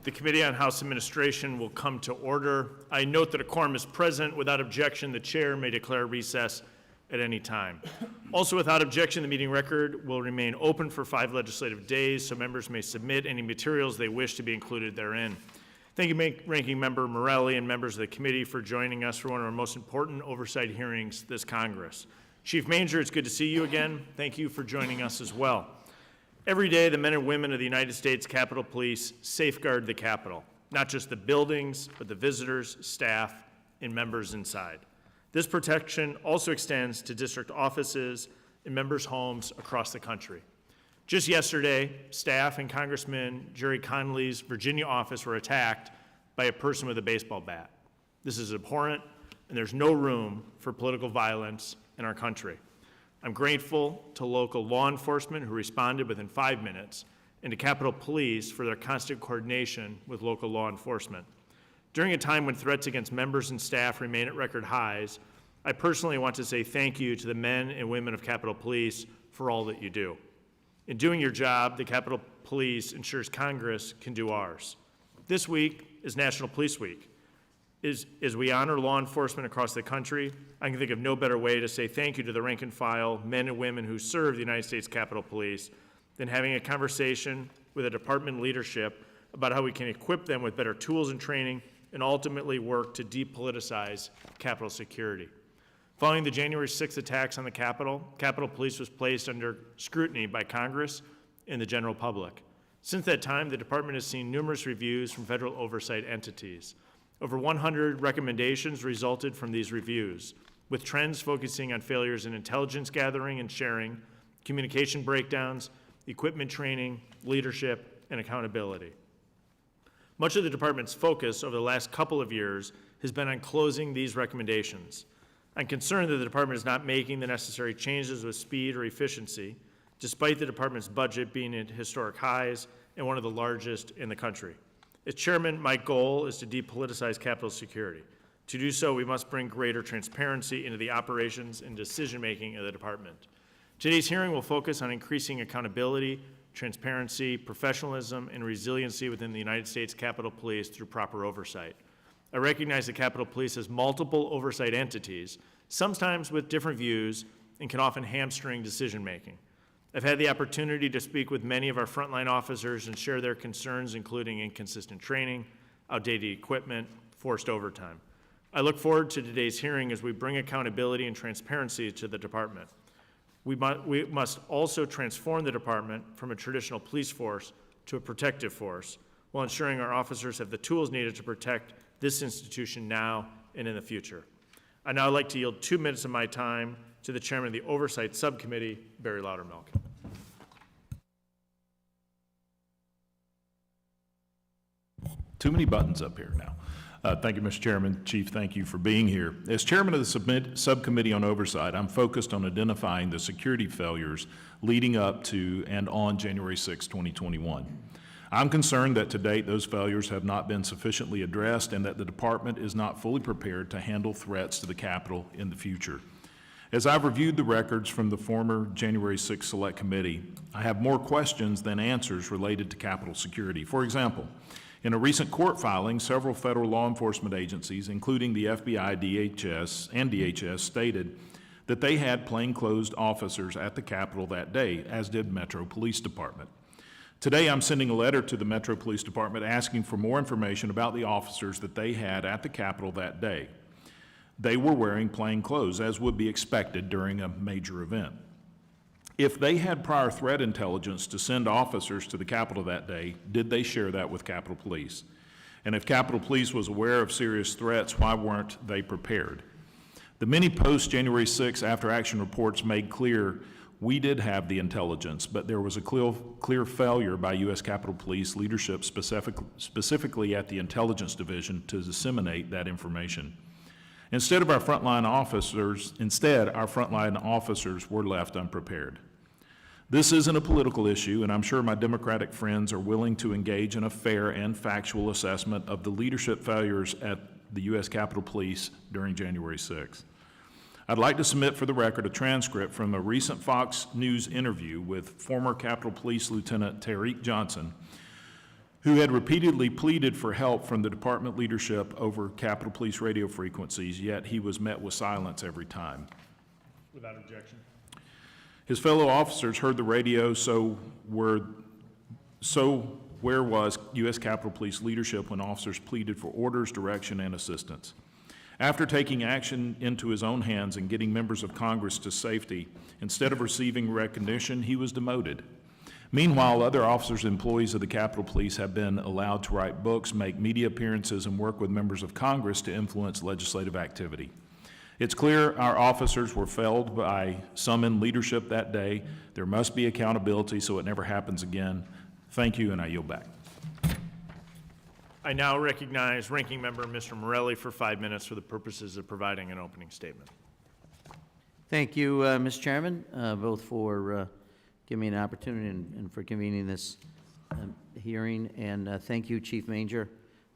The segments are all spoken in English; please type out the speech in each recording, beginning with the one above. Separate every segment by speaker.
Speaker 1: The Committee on House Administration will come to order. I note that a quorum is present. Without objection, the chair may declare recess at any time. Also, without objection, the meeting record will remain open for 5 legislative days, so members may submit any materials they wish to be included therein. Thank you, Ranking Member Morelli and members of the committee for joining us for one of our most important oversight hearings this Congress. Chief Manger, it's good to see you again. Thank you for joining us as well. Every day, the men and women of the United States Capitol Police safeguard the Capitol, not just the buildings, but the visitors, staff, and members inside. This protection also extends to district offices and members' homes across the country. Just yesterday, staff and Congressman Jerry Connolly's Virginia office were attacked by a person with a baseball bat. This is abhorrent, and there's no room for political violence in our country. I'm grateful to local law enforcement who responded within 5 minutes and to Capitol Police for their constant coordination with local law enforcement. During a time when threats against members and staff remain at record highs, I personally want to say thank you to the men and women of Capitol Police for all that you do. In doing your job, the Capitol Police ensures Congress can do ours. This week is National Police Week. As we honor law enforcement across the country, I can think of no better way to say thank you to the rank and file men and women who serve the United States Capitol Police than having a conversation with a department leadership about how we can equip them with better tools and training and ultimately work to depoliticize Capitol security. Following the January 6th attacks on the Capitol, Capitol Police was placed under scrutiny by Congress and the general public. Since that time, the department has seen numerous reviews from federal oversight entities. Over 100 recommendations resulted from these reviews, with trends focusing on failures in intelligence gathering and sharing, communication breakdowns, equipment training, leadership, and accountability. Much of the department's focus over the last couple of years has been on closing these recommendations. I'm concerned that the department is not making the necessary changes with speed or efficiency, despite the department's budget being at historic highs and one of the largest in the country. As chairman, my goal is to depoliticize Capitol security. To do so, we must bring greater transparency into the operations and decision-making of the department. Today's hearing will focus on increasing accountability, transparency, professionalism, and resiliency within the United States Capitol Police through proper oversight. I recognize the Capitol Police has multiple oversight entities, sometimes with different views, and can often hamstring decision-making. I've had the opportunity to speak with many of our frontline officers and share their concerns, including inconsistent training, outdated equipment, forced overtime. I look forward to today's hearing as we bring accountability and transparency to the department. We must also transform the department from a traditional police force to a protective force, while ensuring our officers have the tools needed to protect this institution now and in the future. I'd now like to yield 2 minutes of my time to the chairman of the Oversight Subcommittee, Barry Loudermilk.
Speaker 2: Too many buttons up here now. Thank you, Mr. Chairman. Chief, thank you for being here. As chairman of the Subcommittee on Oversight, I'm focused on identifying the security failures leading up to and on January 6, 2021. I'm concerned that to date those failures have not been sufficiently addressed and that the department is not fully prepared to handle threats to the Capitol in the future. As I've reviewed the records from the former January 6 Select Committee, I have more questions than answers related to Capitol security. For example, in a recent court filing, several federal law enforcement agencies, including the FBI, DHS, stated that they had plainclothes officers at the Capitol that day, as did Metro Police Department. Today, I'm sending a letter to the Metro Police Department asking for more information about the officers that they had at the Capitol that day. They were wearing plain clothes, as would be expected during a major event. If they had prior threat intelligence to send officers to the Capitol that day, did they share that with Capitol Police? And if Capitol Police was aware of serious threats, why weren't they prepared? The many post-January 6 after-action reports made clear we did have the intelligence, but there was a clear failure by U.S. Capitol Police leadership, specifically at the Intelligence Division, to disseminate that information. Instead, our frontline officers were left unprepared. This isn't a political issue, and I'm sure my Democratic friends are willing to engage in a fair and factual assessment of the leadership failures at the U.S. Capitol Police during January 6th. I'd like to submit for the record a transcript from a recent Fox News interview with former Capitol Police Lieutenant Tariq Johnson, who had repeatedly pleaded for help from the department leadership over Capitol Police radio frequencies, yet he was met with silence every time.
Speaker 1: Without objection.
Speaker 2: His fellow officers heard the radio, where was U.S. Capitol Police leadership when officers pleaded for orders, direction, and assistance? After taking action into his own hands and getting members of Congress to safety, instead of receiving recognition, he was demoted. Meanwhile, other officers and employees of the Capitol Police have been allowed to write books, make media appearances, and work with members of Congress to influence legislative activity. It's clear our officers were failed by some in leadership that day. There must be accountability so it never happens again. Thank you, and I yield back.
Speaker 1: I now recognize Ranking Member Mr. Morelli for 5 minutes for the purposes of providing an opening statement.
Speaker 3: Thank you, Mr. Chairman, both for giving me an opportunity and for convening this hearing. And thank you, Chief Manger,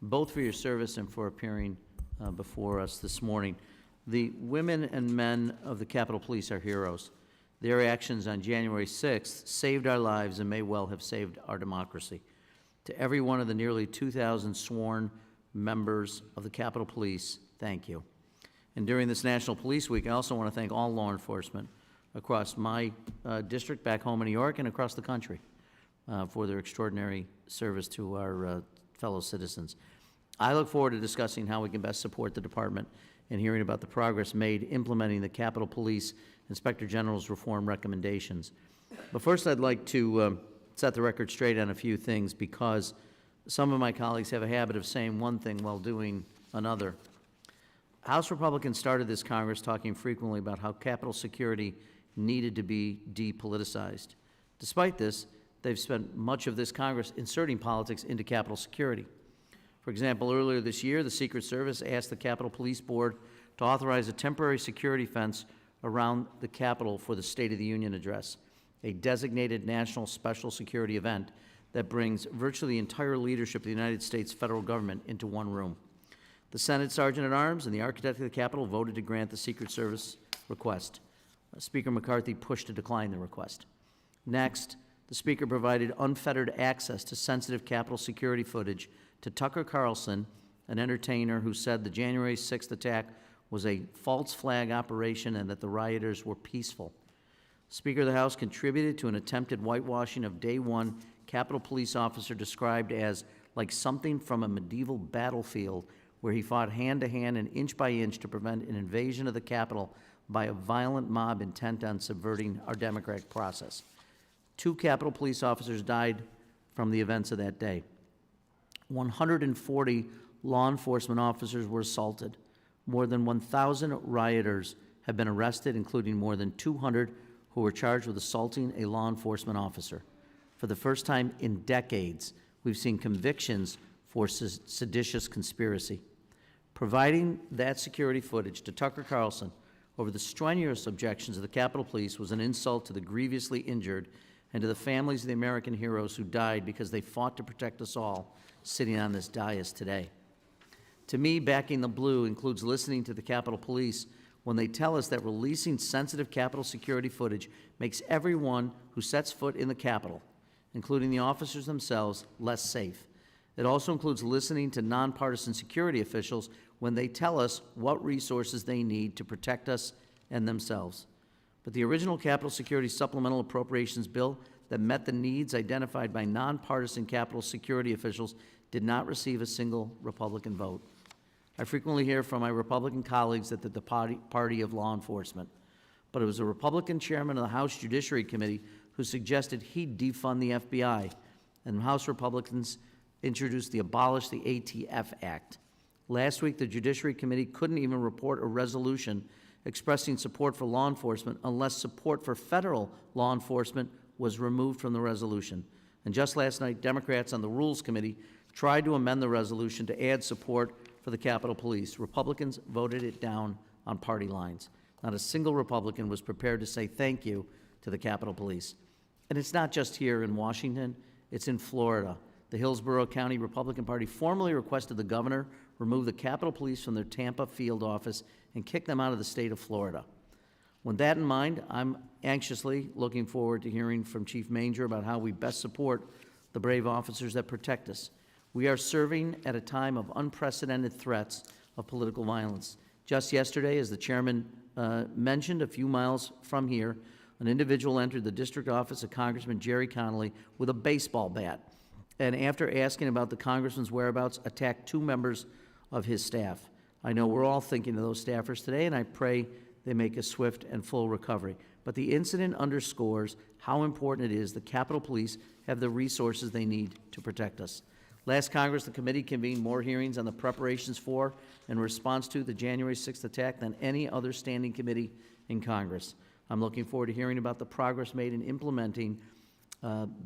Speaker 3: both for your service and for appearing before us this morning. The women and men of the Capitol Police are heroes. Their actions on January 6th saved our lives and may well have saved our democracy. To every one of the nearly 2,000 sworn members of the Capitol Police, thank you. And during this National Police Week, I also want to thank all law enforcement across my district back home in New York and across the country for their extraordinary service to our fellow citizens. I look forward to discussing how we can best support the department and hearing about the progress made implementing the Capitol Police Inspector General's reform recommendations. But first, I'd like to set the record straight on a few things, because some of my colleagues have a habit of saying one thing while doing another. House Republicans started this Congress talking frequently about how Capitol security needed to be depoliticized. Despite this, they've spent much of this Congress inserting politics into Capitol security. For example, earlier this year, the Secret Service asked the Capitol Police Board to authorize a temporary security fence around the Capitol for the State of the Union address, a designated national special security event that brings virtually the entire leadership of the United States federal government into one room. The Senate Sergeant-at-Arms and the architect of the Capitol voted to grant the Secret Service request. Speaker McCarthy pushed to decline the request. Next, the Speaker provided unfettered access to sensitive Capitol security footage to Tucker Carlson, an entertainer who said the January 6th attack was a false flag operation and that the rioters were peaceful. Speaker of the House contributed to an attempted whitewashing of day one Capitol Police officer described as like something from a medieval battlefield where he fought hand-to-hand and inch by inch to prevent an invasion of the Capitol by a violent mob intent on subverting our democratic process. 2 Capitol Police officers died from the events of that day. 140 law enforcement officers were assaulted. More than 1,000 rioters have been arrested, including more than 200 who were charged with assaulting a law enforcement officer. For the first time in decades, we've seen convictions for seditious conspiracy. Providing that security footage to Tucker Carlson over the strenuous objections of the Capitol Police was an insult to the grievously injured and to the families of the American heroes who died because they fought to protect us all sitting on this dais today. To me, backing the blue includes listening to the Capitol Police when they tell us that releasing sensitive Capitol security footage makes everyone who sets foot in the Capitol, including the officers themselves, less safe. It also includes listening to nonpartisan security officials when they tell us what resources they need to protect us and themselves. But the original Capitol Security Supplemental Appropriations Bill that met the needs identified by nonpartisan Capitol security officials did not receive a single Republican vote. I frequently hear from my Republican colleagues that they're the party of law enforcement, but it was a Republican chairman of the House Judiciary Committee who suggested he'd defund the FBI, and House Republicans introduced the Abolish the ATF Act. Last week, the Judiciary Committee couldn't even report a resolution expressing support for law enforcement unless support for federal law enforcement was removed from the resolution. And just last night, Democrats on the Rules Committee tried to amend the resolution to add support for the Capitol Police. Republicans voted it down on party lines. Not a single Republican was prepared to say thank you to the Capitol Police. And it's not just here in Washington, it's in Florida. The Hillsborough County Republican Party formally requested the governor remove the Capitol Police from their Tampa field office and kick them out of the state of Florida. With that in mind, I'm anxiously looking forward to hearing from Chief Manger about how we best support the brave officers that protect us We are serving at a time of unprecedented threats of political violence. Just yesterday, as the chairman mentioned, a few miles from here, an individual entered the district office of Congressman Jerry Connolly with a baseball bat, and after asking about the congressman's whereabouts, attacked 2 members of his staff. I know we're all thinking of those staffers today, and I pray they make a swift and full recovery. But the incident underscores how important it is the Capitol Police have the resources they need to protect us. Last Congress, the committee convened more hearings on the preparations for and response to the January 6th attack than any other standing committee in Congress. I'm looking forward to hearing about the progress made in implementing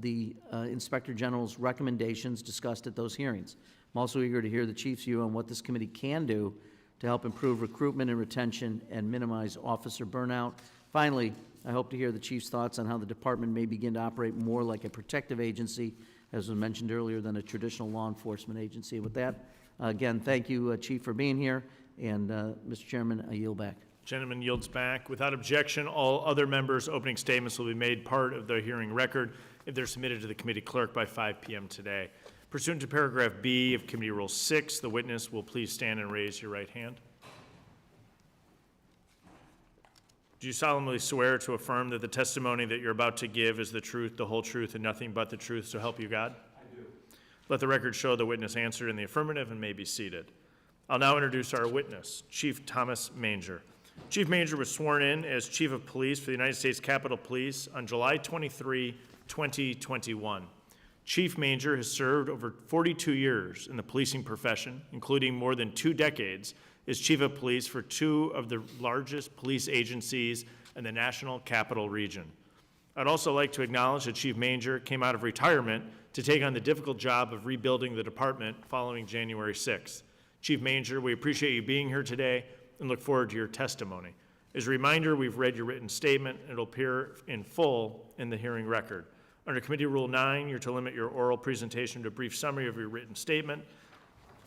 Speaker 3: the Inspector General's recommendations discussed at those hearings. I'm also eager to hear the Chief's view on what this committee can do to help improve recruitment and retention and minimize officer burnout. Finally, I hope to hear the Chief's thoughts on how the department may begin to operate more like a protective agency, as was mentioned earlier, than a traditional law enforcement agency. With that, again, thank you, Chief, for being here, and Mr. Chairman, I yield back.
Speaker 1: Gentleman yields back. Without objection, all other members' opening statements will be made part of the hearing record if they're submitted to the committee clerk by 5 p.m. today. Pursuant to paragraph B of Committee Rule 6, the witness will please stand and raise your right hand. Do you solemnly swear to affirm that the testimony that you're about to give is the truth, the whole truth, and nothing but the truth, so help you God? I do. Let the record show the witness answered in the affirmative and may be seated. I'll now introduce our witness, Chief Thomas Manger. Chief Manger was sworn in as Chief of Police for the United States Capitol Police on July 23, 2021. Chief Manger has served over 42 years in the policing profession, including more than 2 decades as Chief of Police for 2 of the largest police agencies in the National Capital Region. I'd also like to acknowledge that Chief Manger came out of retirement to take on the difficult job of rebuilding the department following January 6th. Chief Manger, we appreciate you being here today and look forward to your testimony. As a reminder, we've read your written statement, and it'll appear in full in the hearing record. Under Committee Rule 9, you're to limit your oral presentation to a brief summary of your written statement.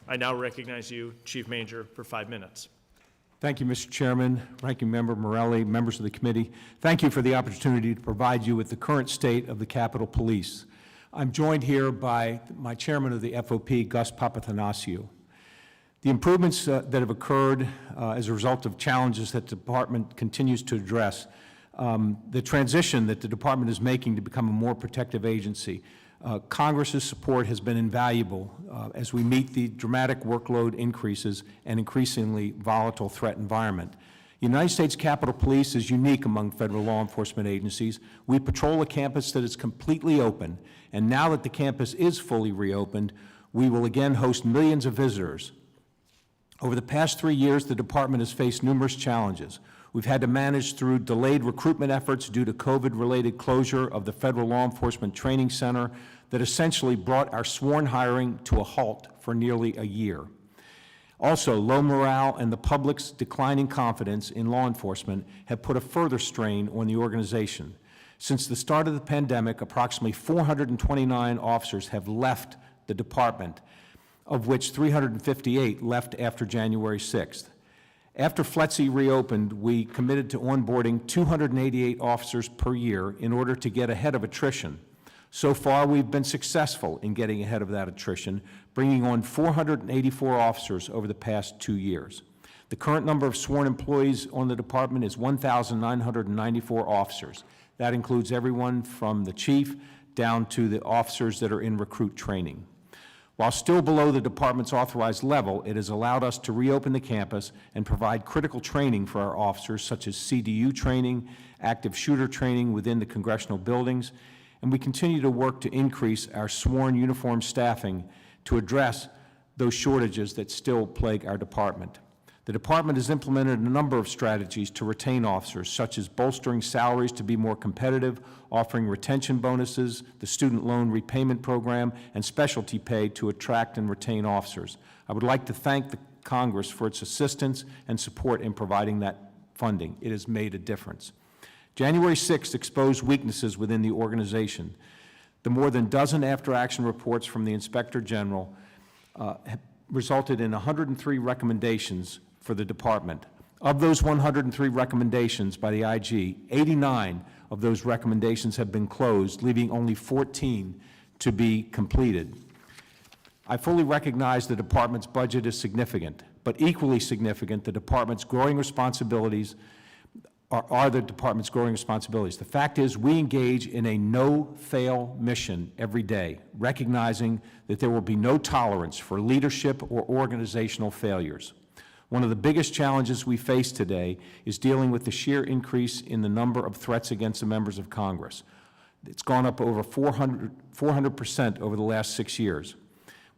Speaker 1: I now recognize you, Chief Manger, for 5 minutes.
Speaker 4: Thank you, Mr. Chairman, Ranking Member Morelli, members of the committee. Thank you for the opportunity to provide you with the current state of the Capitol Police. I'm joined here by my chairman of the FOP, Gus Papathanassiou. The improvements that have occurred as a result of challenges that the department continues to address, the transition that the department is making to become a more protective agency, Congress's support has been invaluable as we meet the dramatic workload increases and increasingly volatile threat environment. The United States Capitol Police is unique among federal law enforcement agencies. We patrol a campus that is completely open, and now that the campus is fully reopened, we will again host millions of visitors. Over the past 3 years, the department has faced numerous challenges. We've had to manage through delayed recruitment efforts due to COVID-related closure of the Federal Law Enforcement Training Center that essentially brought our sworn hiring to a halt for nearly a year. Also, low morale and the public's declining confidence in law enforcement have put a further strain on the organization. Since the start of the pandemic, approximately 429 officers have left the department, of which 358 left after January 6th. After FLETC reopened, we committed to onboarding 288 officers per year in order to get ahead of attrition. So far, we've been successful in getting ahead of that attrition, bringing on 484 officers over the past 2 years. The current number of sworn employees on the department is 1,994 officers. That includes everyone from the chief down to the officers that are in recruit training. While still below the department's authorized level, it has allowed us to reopen the campus and provide critical training for our officers, such as CDU training, active shooter training within the congressional buildings, and we continue to work to increase our sworn uniform staffing to address those shortages that still plague our department. The department has implemented a number of strategies to retain officers, such as bolstering salaries to be more competitive, offering retention bonuses, the student loan repayment program, and specialty pay to attract and retain officers. I would like to thank the Congress for its assistance and support in providing that funding. It has made a difference. January 6th exposed weaknesses within the organization. The more than dozen after-action reports from the Inspector General have resulted in 103 recommendations for the department. Of those 103 recommendations by the IG, 89 of those recommendations have been closed, leaving only 14 to be completed. I fully recognize the department's budget is significant, but equally significant, the department's growing responsibilities are the department's growing responsibilities. The fact is, we engage in a no-fail mission every day, recognizing that there will be no tolerance for leadership or organizational failures. One of the biggest challenges we face today is dealing with the sheer increase in the number of threats against the members of Congress. It's gone up over 400% over the last 6 years.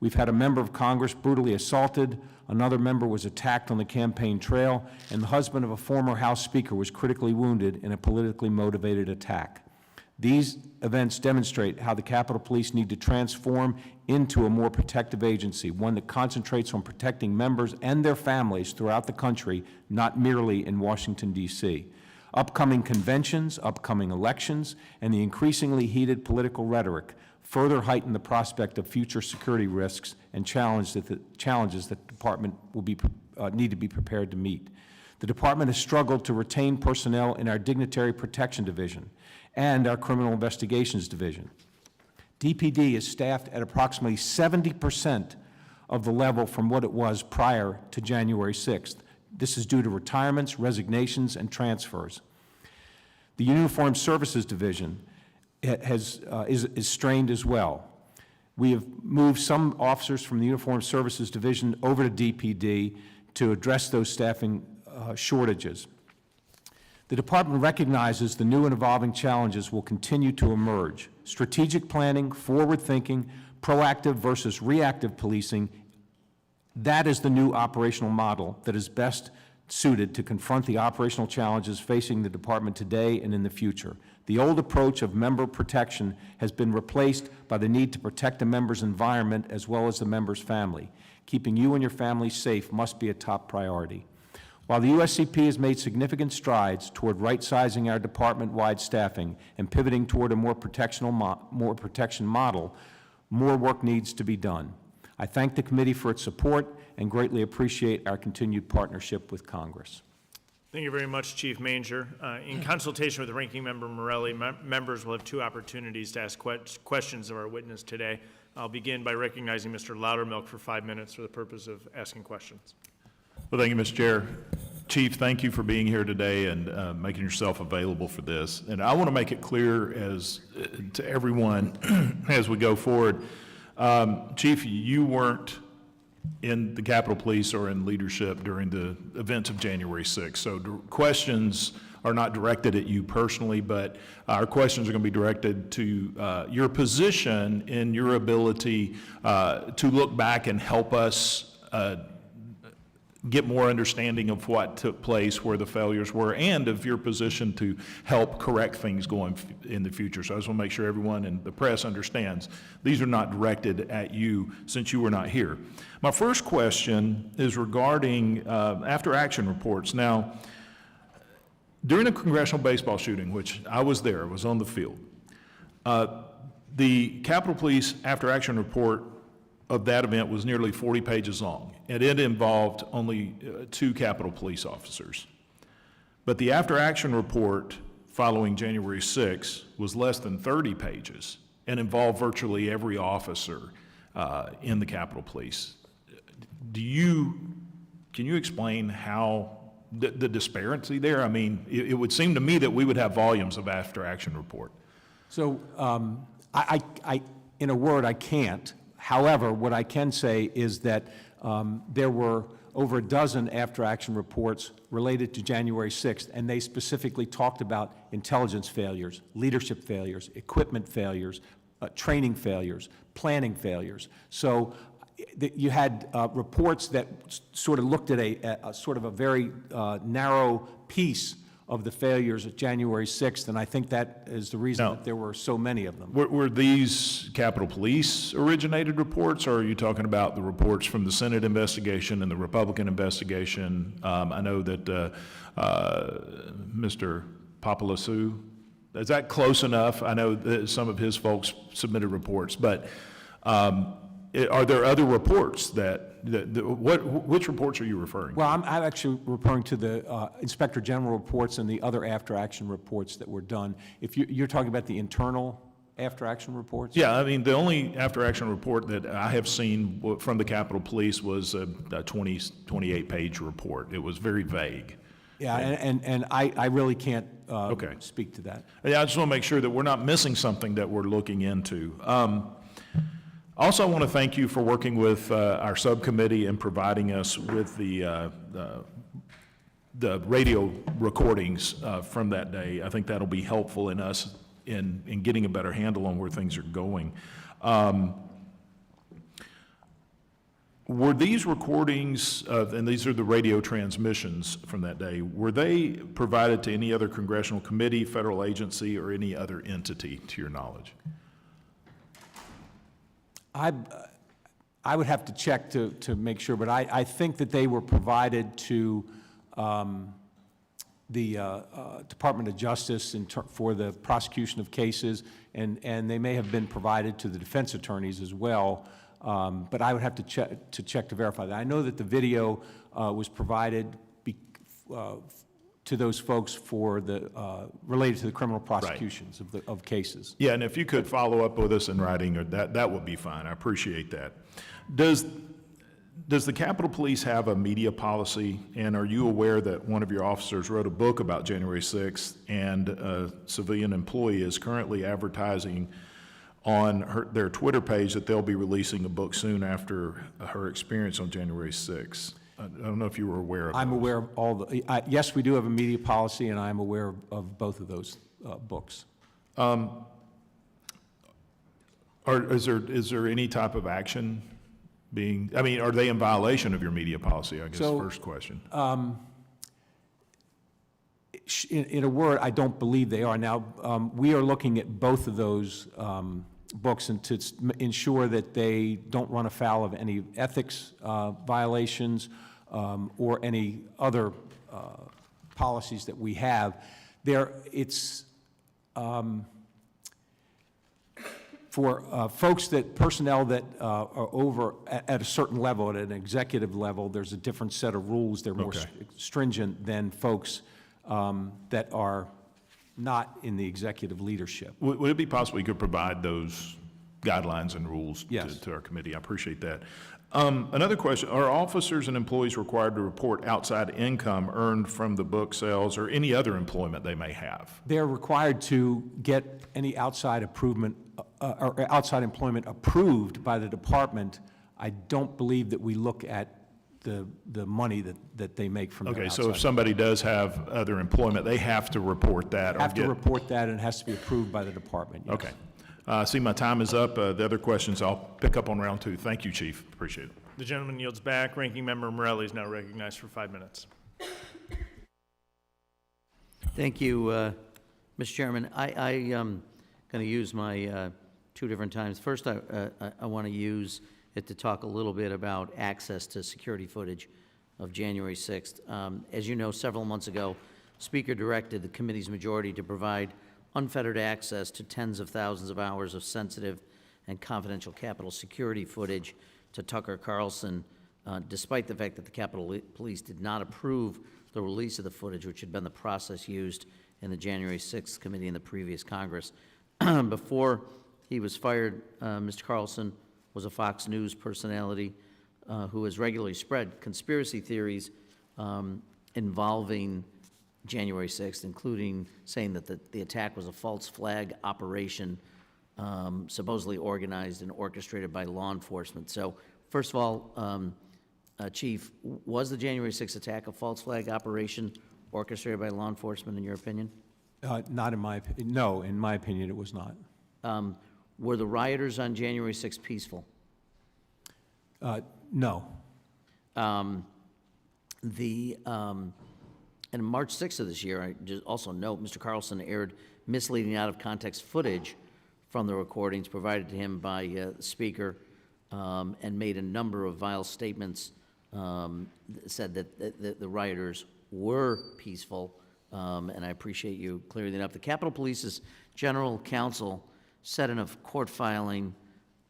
Speaker 4: We've had a member of Congress brutally assaulted, another member was attacked on the campaign trail, and the husband of a former House Speaker was critically wounded in a politically motivated attack. These events demonstrate how the Capitol Police need to transform into a more protective agency, one that concentrates on protecting members and their families throughout the country, not merely in Washington, D.C. Upcoming conventions, upcoming elections, and the increasingly heated political rhetoric further heighten the prospect of future security risks and challenges that the department will need to be prepared to meet. The department has struggled to retain personnel in our Dignitary Protection Division and our Criminal Investigations Division. DPD is staffed at approximately 70% of the level from what it was prior to January 6th. This is due to retirements, resignations, and transfers. The Uniformed Services Division is strained as well. We have moved some officers from the Uniformed Services Division over to DPD to address those staffing shortages. The department recognizes the new and evolving challenges will continue to emerge. Strategic planning, forward thinking, proactive versus reactive policing, that is the new operational model that is best suited to confront the operational challenges facing the department today and in the future. The old approach of member protection has been replaced by the need to protect a member's environment as well as the member's family. Keeping you and your family safe must be a top priority. While the USCP has made significant strides toward right-sizing our department-wide staffing and pivoting toward a more protection model, more work needs to be done. I thank the committee for its support and greatly appreciate our continued partnership with Congress.
Speaker 1: Thank you very much, Chief Manger. In consultation with the Ranking Member Morelli, members will have 2 opportunities to ask questions of our witness today. I'll begin by recognizing Mr. Loudermilk for 5 minutes for the purpose of asking questions.
Speaker 2: Well, thank you, Mr. Chair. Chief, thank you for being here today and making yourself available for this. And I want to make it clear to everyone as we go forward. Chief, you weren't in the Capitol Police or in leadership during the events of January 6th. So questions are not directed at you personally, but our questions are going to be directed to your position in your ability to look back and help us get more understanding of what took place, where the failures were, and of your position to help correct things going in the future. So I just want to make sure everyone in the press understands these are not directed at you since you were not here. My first question is regarding after-action reports. Now, during a congressional baseball shooting, which I was there, I was on the field, the Capitol Police after-action report of that event was nearly 40 pages long, and it involved only 2 Capitol Police officers. But the after-action report following January 6th was less than 30 pages and involved virtually every officer in the Capitol Police. Can you explain how the disparity there? I mean, it would seem to me that we would have volumes of after-action report.
Speaker 4: So in a word, I can't. However, what I can say is that there were over a dozen after-action reports related to January 6th, and they specifically talked about intelligence failures, leadership failures, equipment failures, training failures, planning failures. So you had reports that sort of looked at a sort of a very narrow piece of the failures at January 6th, and I think that is the reason that there were so many of them.
Speaker 2: Were these Capitol Police originated reports, or are you talking about the reports from the Senate investigation and the Republican investigation? I know that Mr. Papalescu, is that close enough? I know that some of his folks submitted reports, but are there other reports which reports are you referring to?
Speaker 4: Well, I'm actually referring to the Inspector General reports and the other after-action reports that were done. If you're talking about the internal after-action reports?
Speaker 2: Yeah, I mean, the only after-action report that I have seen from the Capitol Police was a 28-page report. It was very vague.
Speaker 4: Yeah, and I really can't
Speaker 2: Okay.
Speaker 4: speak to that.
Speaker 2: Yeah, I just want to make sure that we're not missing something that we're looking into. Also, I want to thank you for working with our subcommittee and providing us with the radio recordings from that day. I think that'll be helpful in us in getting a better handle on where things are going. Were these recordings, and these are the radio transmissions from that day, were they provided to any other congressional committee, federal agency, or any other entity, to your knowledge?
Speaker 4: I would have to check to make sure, but I think that they were provided to the Department of Justice for the prosecution of cases, and they may have been provided to the defense attorneys as well, but I would have to check to verify that. I know that the video was provided to those folks for the, related to the criminal prosecutions of cases.
Speaker 2: Yeah, and if you could follow up with us in writing, or that would be fine. I appreciate that. Does the Capitol Police have a media policy, and are you aware that one of your officers wrote a book about January 6th, and a civilian employee is currently advertising on their Twitter page that they'll be releasing a book soon after her experience on January 6th? I don't know if you were aware of that.
Speaker 4: I'm aware of all the, yes, we do have a media policy, and I'm aware of both of those books.
Speaker 2: Is there any type of action being, I mean, are they in violation of your media policy, I guess,
Speaker 4: So,
Speaker 2: first question?
Speaker 4: In a word, I don't believe they are. Now, we are looking at both of those books and to ensure that they don't run afoul of any ethics violations or any other policies that we have. For folks personnel that are over at a certain level, at an executive level, there's a different set of rules. They're more stringent than folks that are not in the executive leadership.
Speaker 2: Would it be possible you could provide those guidelines and rules
Speaker 4: Yes.
Speaker 2: to our committee? I appreciate that. Another question, are officers and employees required to report outside income earned from the book sales or any other employment they may have?
Speaker 4: They're required to get any outside improvement or outside employment approved by the department. I don't believe that we look at the money that they make from their
Speaker 2: Okay,
Speaker 4: outside.
Speaker 2: so if somebody does have other employment, they have to report that or
Speaker 4: Have to
Speaker 2: get...
Speaker 4: report that, and it has to be approved by the department, yes.
Speaker 2: Okay. I see my time is up. The other questions I'll pick up on round two. Thank you, Chief. Appreciate it.
Speaker 1: The gentleman yields back. Ranking Member Morelli is now recognized for 5 minutes.
Speaker 3: Thank you, Mr. Chairman. I'm going to use my 2 different times. First, I want to use it to talk a little bit about access to security footage of January 6th. As you know, several months ago, Speaker directed the committee's majority to provide unfettered access to tens of thousands of hours of sensitive and confidential Capitol security footage to Tucker Carlson, despite the fact that the Capitol Police did not approve the release of the footage, which had been the process used in the January 6th committee in the previous Congress. Before he was fired, Mr. Carlson was a Fox News personality who has regularly spread conspiracy theories involving January 6th, including saying that the attack was a false flag operation supposedly organized and orchestrated by law enforcement. So, first of all, Chief, was the January 6th attack a false flag operation orchestrated by law enforcement, in your opinion?
Speaker 4: Not in my opinion. No, in my opinion, it was not.
Speaker 3: Were the rioters on January 6th peaceful?
Speaker 4: No.
Speaker 3: And March 6th of this year, I just also note, Mr. Carlson aired misleading out-of-context footage from the recordings provided to him by the Speaker and made a number of vile statements, said that the rioters were peaceful, and I appreciate you clearing that up. The Capitol Police's General Counsel said in a court filing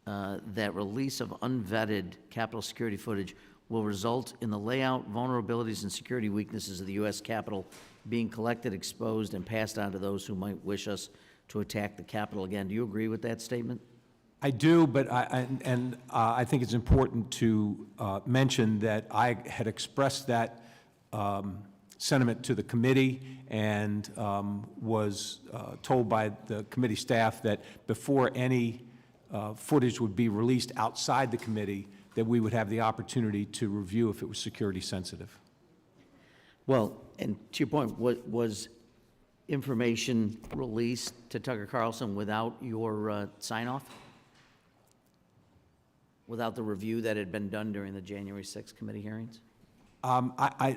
Speaker 3: that release of unvetted Capitol security footage will result in the layout, vulnerabilities, and security weaknesses of the U.S. Capitol being collected, exposed, and passed on to those who might wish us to attack the Capitol again. Do you agree with that statement?
Speaker 4: I do, but I think it's important to mention that I had expressed that sentiment to the committee and was told by the committee staff that before any footage would be released outside the committee, that we would have the opportunity to review if it was security sensitive.
Speaker 3: Well, and to your point, was information released to Tucker Carlson without your sign-off? Without the review that had been done during the January 6th committee hearings?
Speaker 4: As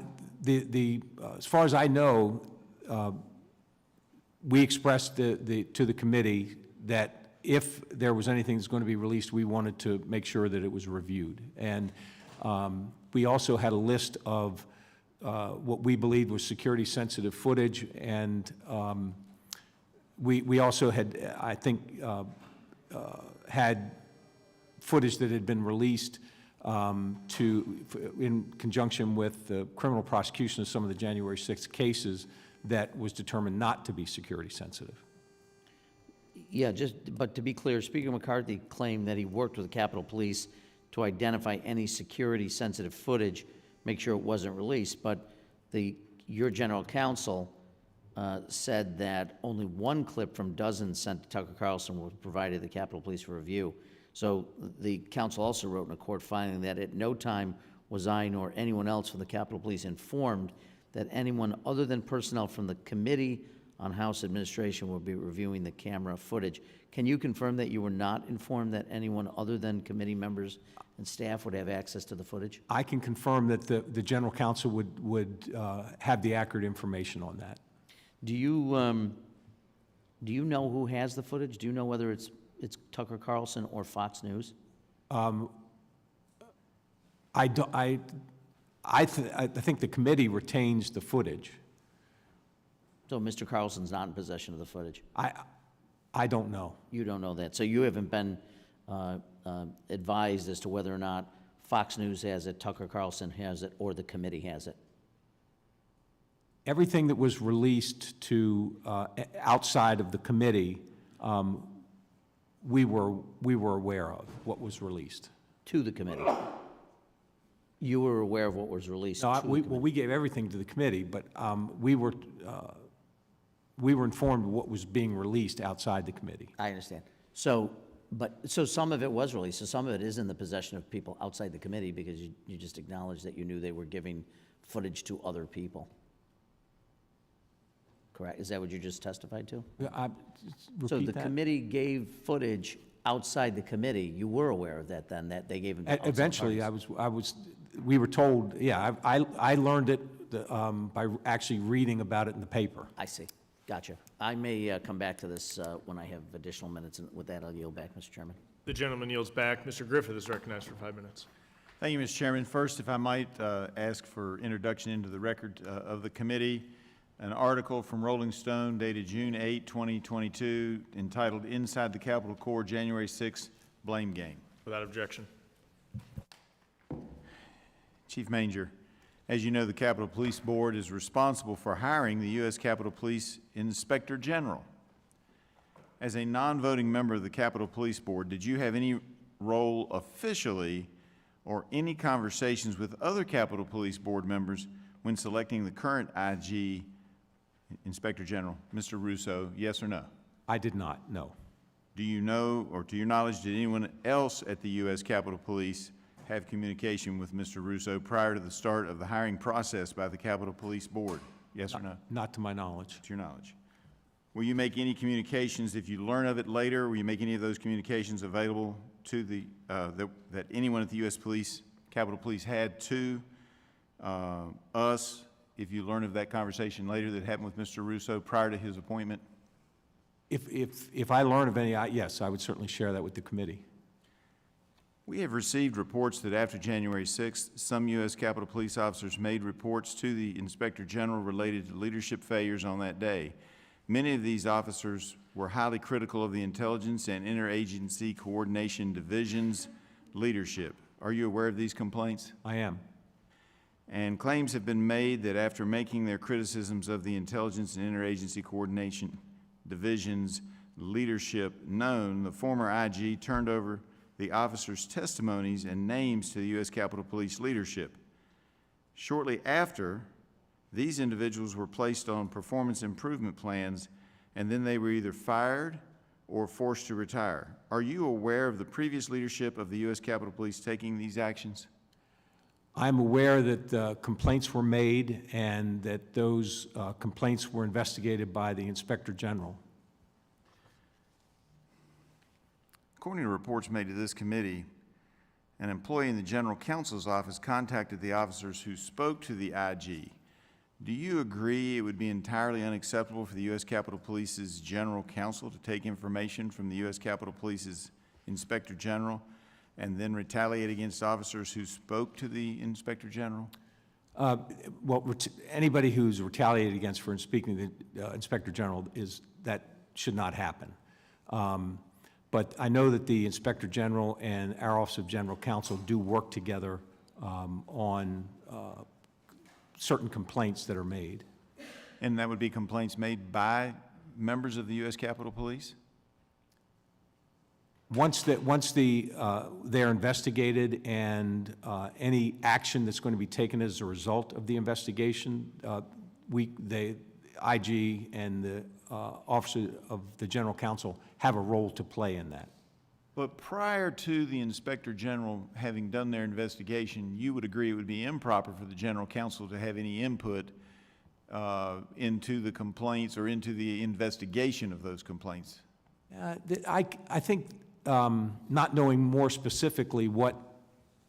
Speaker 4: far as I know, we expressed to the committee that if there was anything that's going to be released, we wanted to make sure that it was reviewed. And we also had a list of what we believed was security-sensitive footage, and we also had, I think, had footage that had been released in conjunction with the criminal prosecution of some of the January 6th cases that was determined not to be security sensitive.
Speaker 3: Yeah, but to be clear, Speaker McCarthy claimed that he worked with the Capitol Police to identify any security-sensitive footage, make sure it wasn't released, but your general counsel said that only one clip from dozens sent to Tucker Carlson was provided to the Capitol Police for review. So the counsel also wrote in a court finding that at no time was I nor anyone else from the Capitol Police informed that anyone other than personnel from the Committee on House Administration would be reviewing the camera footage. Can you confirm that you were not informed that anyone other than committee members and staff would have access to the footage?
Speaker 4: I can confirm that the general counsel would have the accurate information on that.
Speaker 3: Do you know who has the footage? Do you know whether it's Tucker Carlson or Fox News?
Speaker 4: I think the committee retains the footage.
Speaker 3: So Mr. Carlson's not in possession of the footage?
Speaker 4: I don't know.
Speaker 3: You don't know that. So you haven't been advised as to whether or not Fox News has it, Tucker Carlson has it, or the committee has it?
Speaker 4: Everything that was released to outside of the committee, we were aware of what was released.
Speaker 3: To the committee? You were aware of what was released
Speaker 4: No,
Speaker 3: to the committee?
Speaker 4: well, we gave everything to the committee, but we were informed of what was being released outside the committee.
Speaker 3: I understand. So some of it was released, so some of it is in the possession of people outside the committee because you just acknowledged that you knew they were giving footage to other people. Correct? Is that what you just testified to? So the committee gave footage outside the committee. You were aware of that then, that they gave them to outside
Speaker 4: Eventually,
Speaker 3: parties.
Speaker 4: we were told, yeah, I learned it by actually reading about it in the paper.
Speaker 3: I see. Gotcha. I may come back to this when I have additional minutes, and with that, I'll yield back, Mr. Chairman.
Speaker 1: The gentleman yields back. Mr. Griffith is recognized for 5 minutes.
Speaker 5: Thank you, Mr. Chairman. First, if I might ask for introduction into the record of the committee, an article from Rolling Stone dated June 8, 2022, entitled Inside the Capitol Core, January 6 Blame Game.
Speaker 1: Without objection.
Speaker 5: Chief Manger, as you know, the Capitol Police Board is responsible for hiring the U.S. Capitol Police Inspector General. As a non-voting member of the Capitol Police Board, did you have any role officially or any conversations with other Capitol Police Board members when selecting the current IG Inspector General, Mr. Russo, yes or no?
Speaker 4: I did not, no.
Speaker 5: Do you know, or to your knowledge, did anyone else at the U.S. Capitol Police have communication with Mr. Russo prior to the start of the hiring process by the Capitol Police Board? Yes or no?
Speaker 4: Not to my knowledge.
Speaker 5: To your knowledge. Will you make any communications, if you learn of it later, will you make any of those communications available to the, that anyone at the U.S. Capitol Police had to us, if you learn of that conversation later that happened with Mr. Russo prior to his appointment?
Speaker 4: If I learn of any, yes, I would certainly share that with the committee.
Speaker 5: We have received reports that after January 6th, some U.S. Capitol Police officers made reports to the Inspector General related to leadership failures on that day. Many of these officers were highly critical of the Intelligence and Interagency Coordination Division's leadership. Are you aware of these complaints?
Speaker 4: I am.
Speaker 5: And claims have been made that after making their criticisms of the Intelligence and Interagency Coordination Division's leadership known, the former IG turned over the officers' testimonies and names to the U.S. Capitol Police leadership. Shortly after, these individuals were placed on performance improvement plans, and then they were either fired or forced to retire. Are you aware of the previous leadership of the U.S. Capitol Police taking these actions?
Speaker 4: I'm aware that complaints were made and that those complaints were investigated by the Inspector General.
Speaker 5: According to reports made to this committee, an employee in the General Counsel's office contacted the officers who spoke to the IG. Do you agree it would be entirely unacceptable for the U.S. Capitol Police's General Counsel to take information from the U.S. Capitol Police's Inspector General and then retaliate against officers who spoke to the Inspector General?
Speaker 4: Well, anybody who's retaliated against for speaking to the Inspector General that should not happen. But I know that the Inspector General and our Office of General Counsel do work together on certain complaints that are made.
Speaker 5: And that would be complaints made by members of the U.S. Capitol Police?
Speaker 4: Once they're investigated and any action that's going to be taken as a result of the investigation, the IG and the Office of the General Counsel have a role to play in that.
Speaker 5: But prior to the Inspector General having done their investigation, you would agree it would be improper for the General Counsel to have any input into the complaints or into the investigation of those complaints?
Speaker 4: I think not knowing more specifically what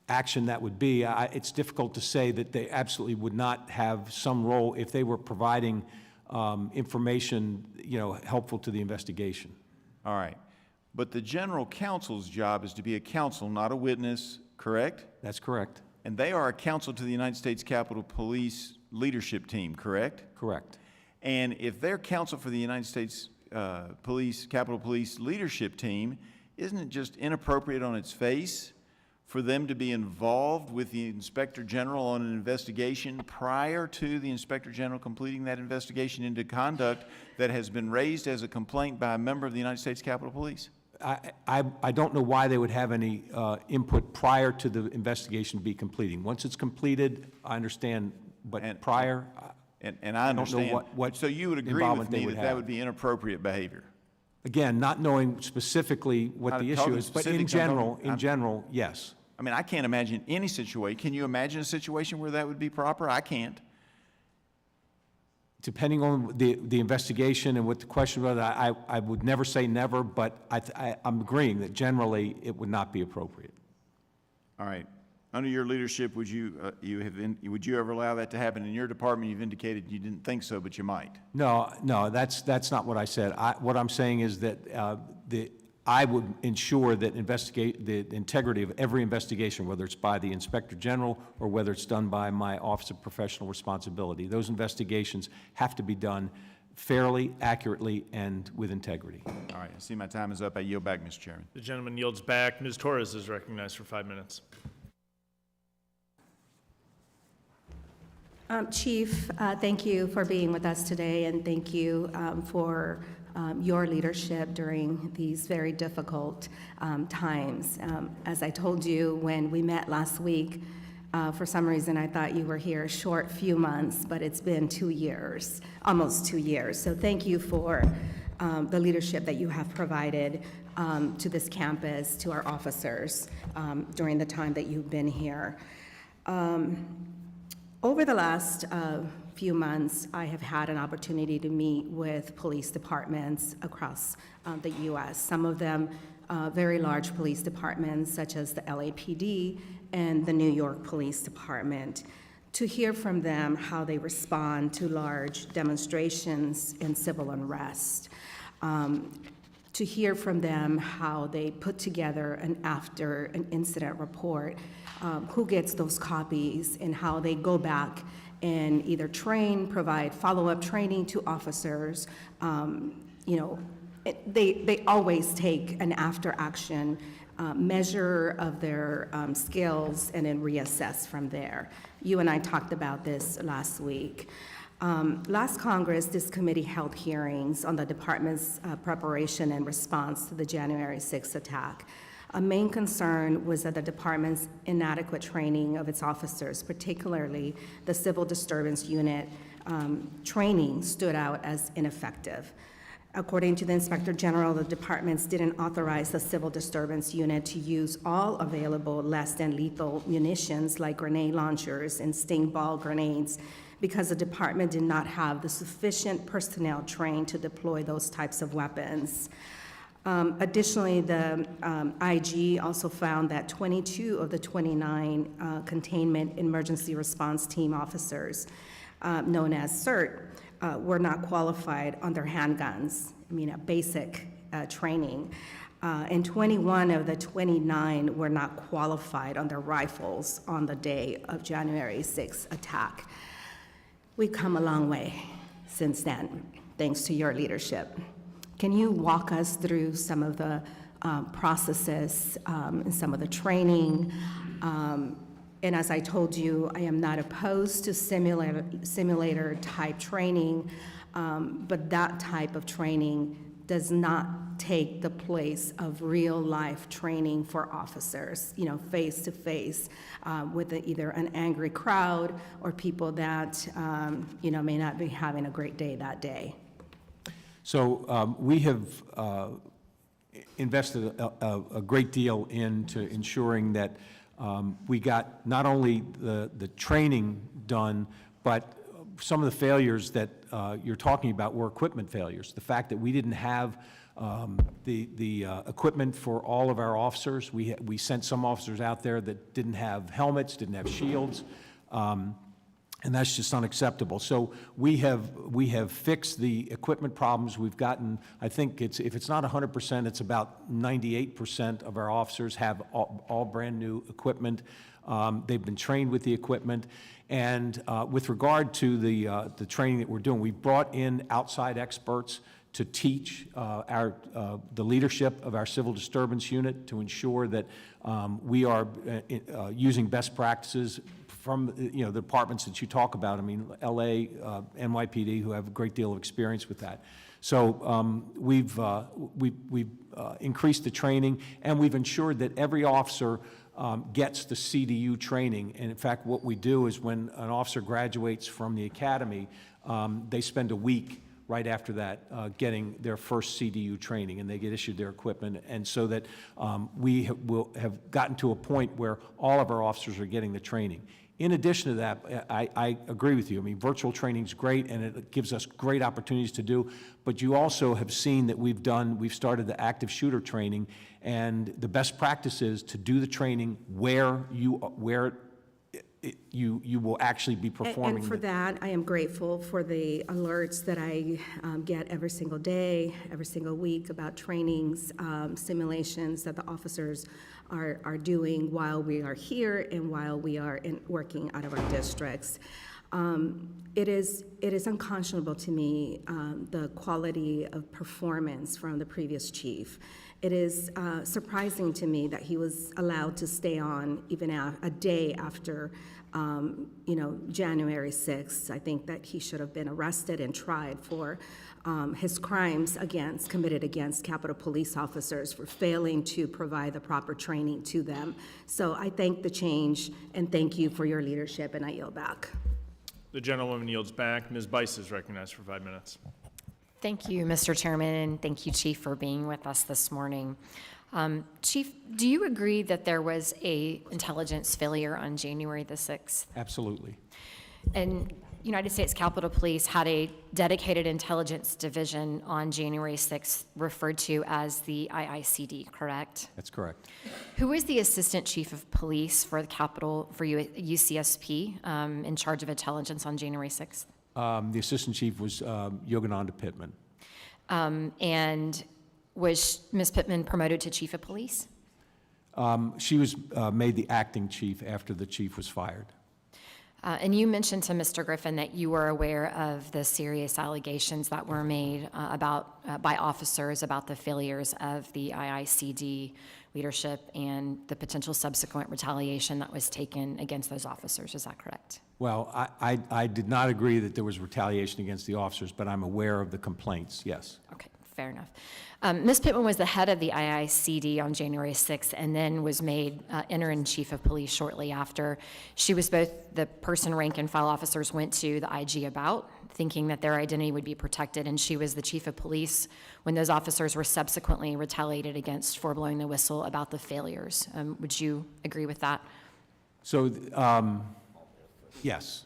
Speaker 4: action that would be, it's difficult to say that they absolutely would not have some role if they were providing information, helpful to the investigation.
Speaker 5: All right. But the General Counsel's job is to be a counsel, not a witness, correct?
Speaker 4: That's correct.
Speaker 5: And they are a counsel to the United States Capitol Police leadership team, correct?
Speaker 4: Correct.
Speaker 5: And if they're counsel for the United States Capitol Police leadership team, isn't it just inappropriate on its face for them to be involved with the Inspector General on an investigation prior to the Inspector General completing that investigation into conduct that has been raised as a complaint by a member of the United States Capitol Police?
Speaker 4: I don't know why they would have any input prior to the investigation be completing. Once it's completed, I understand, but prior,
Speaker 5: And I understand.
Speaker 4: don't know what
Speaker 5: so you would agree with me that that would be inappropriate behavior?
Speaker 4: again, not knowing specifically what the issue is, but in general, yes.
Speaker 5: I mean, I can't imagine any situation. Can you imagine a situation where that would be proper? I can't.
Speaker 4: Depending on the investigation and what the question was, I would never say never, but I'm agreeing that generally it would not be appropriate.
Speaker 5: All right. Under your leadership, would you ever allow that to happen in your department? You've indicated you didn't think so, but you might.
Speaker 4: No, that's not what I said. What I'm saying is that I would ensure that the integrity of every investigation, whether it's by the Inspector General or whether it's done by my Office of Professional Responsibility, those investigations have to be done fairly, accurately, and with integrity.
Speaker 5: All right. I see my time is up. I yield back, Mr. Chairman.
Speaker 1: The gentleman yields back. Ms. Torres is recognized for 5 minutes.
Speaker 6: Chief, thank you for being with us today, and thank you for your leadership during these very difficult times. As I told you when we met last week, for some reason I thought you were here a short few months, but it's been 2 years, almost 2 years. So thank you for the leadership that you have provided to this campus, to our officers during the time that you've been here. Over the last few months, I have had an opportunity to meet with police departments across the U.S., some of them very large police departments such as the LAPD and the New York Police Department, to hear from them how they respond to large demonstrations and civil unrest, to hear from them how they put together an after an incident report, who gets those copies, and how they go back and either provide follow-up training to officers. They always take an after-action measure of their skills and then reassess from there. You and I talked about this last week. Last Congress, this committee held hearings on the department's preparation and response to the January 6th attack. A main concern was that the department's inadequate training of its officers, particularly the civil disturbance unit training, stood out as ineffective. According to the Inspector General, the departments didn't authorize the civil disturbance unit to use all available less than lethal munitions like grenade launchers and sting ball grenades because the department did not have the sufficient personnel trained to deploy those types of weapons. Additionally, the IG also found that 22 of the 29 containment emergency response team officers, known as CERT, were not qualified on their handguns, a basic training. And 21 of the 29 were not qualified on their rifles on the day of January 6th attack. We've come a long way since then, thanks to your leadership. Can you walk us through some of the processes and some of the training? And as I told you, I am not opposed to simulator type training, but that type of training does not take the place of real life training for officers, face to face with either an angry crowd or people that, may not be having a great day that day.
Speaker 4: So we have invested a great deal into ensuring that we got not only the training done, but some of the failures that you're talking about were equipment failures. The fact that we didn't have the equipment for all of our officers. We sent some officers out there that didn't have helmets, didn't have shields, and that's just unacceptable. So we have fixed the equipment problems. We've gotten, I think if it's not 100%, it's about 98% of our officers have all brand new equipment. They've been trained with the equipment. And with regard to the training that we're doing, we brought in outside experts to teach the leadership of our civil disturbance unit to ensure that we are using best practices from the departments that you talk about. I mean, LA, NYPD, who have a great deal of experience with that. So we've increased the training, and we've ensured that every officer gets the CDU training. And in fact, what we do is when an officer graduates from the academy, they spend a week right after that getting their first CDU training, and they get issued their equipment. And so that we will have gotten to a point where all of our officers are getting the training. In addition to that, I agree with you. I mean, virtual training is great, and it gives us great opportunities to do, but you also have seen that we've started the active shooter training, and the best practice is to do the training where you will actually be performing.
Speaker 6: And for that, I am grateful for the alerts that I get every single day, every single week about trainings, simulations that the officers are doing while we are here and while we are working out of our districts. It is unconscionable to me, the quality of performance from the previous chief. It is surprising to me that he was allowed to stay on even a day after, January 6th. I think that he should have been arrested and tried for his crimes committed against Capitol Police officers for failing to provide the proper training to them. So I thank the change and thank you for your leadership, and I yield back.
Speaker 1: The gentlewoman yields back. Ms. Bice is recognized for 5 minutes.
Speaker 7: Thank you, Mr. Chairman, and thank you, Chief, for being with us this morning. Chief, do you agree that there was an intelligence failure on January the 6th?
Speaker 4: Absolutely.
Speaker 7: And United States Capitol Police had a dedicated intelligence division on January 6th referred to as the IICD, correct?
Speaker 4: That's correct.
Speaker 7: Who is the Assistant Chief of Police for the Capitol, for UCSP, in charge of intelligence on January 6th?
Speaker 4: The Assistant Chief was Yogananda Pittman.
Speaker 7: And was Ms. Pittman promoted to Chief of Police?
Speaker 4: She was made the acting chief after the chief was fired.
Speaker 7: And you mentioned to Mr. Griffin that you were aware of the serious allegations that were made by officers about the failures of the IICD. leadership and the potential subsequent retaliation that was taken against those officers. Is that correct?
Speaker 4: Well, I did not agree that there was retaliation against the officers, but I'm aware of the complaints, yes.
Speaker 7: Okay, fair enough. Ms. Pittman was the head of the IICD on January 6th and then was made interim chief of police shortly after. She was both the person rank and file officers went to the IG about, thinking that their identity would be protected, and she was the chief of police when those officers were subsequently retaliated against for blowing the whistle about the failures. Would you agree with that?
Speaker 4: So, yes.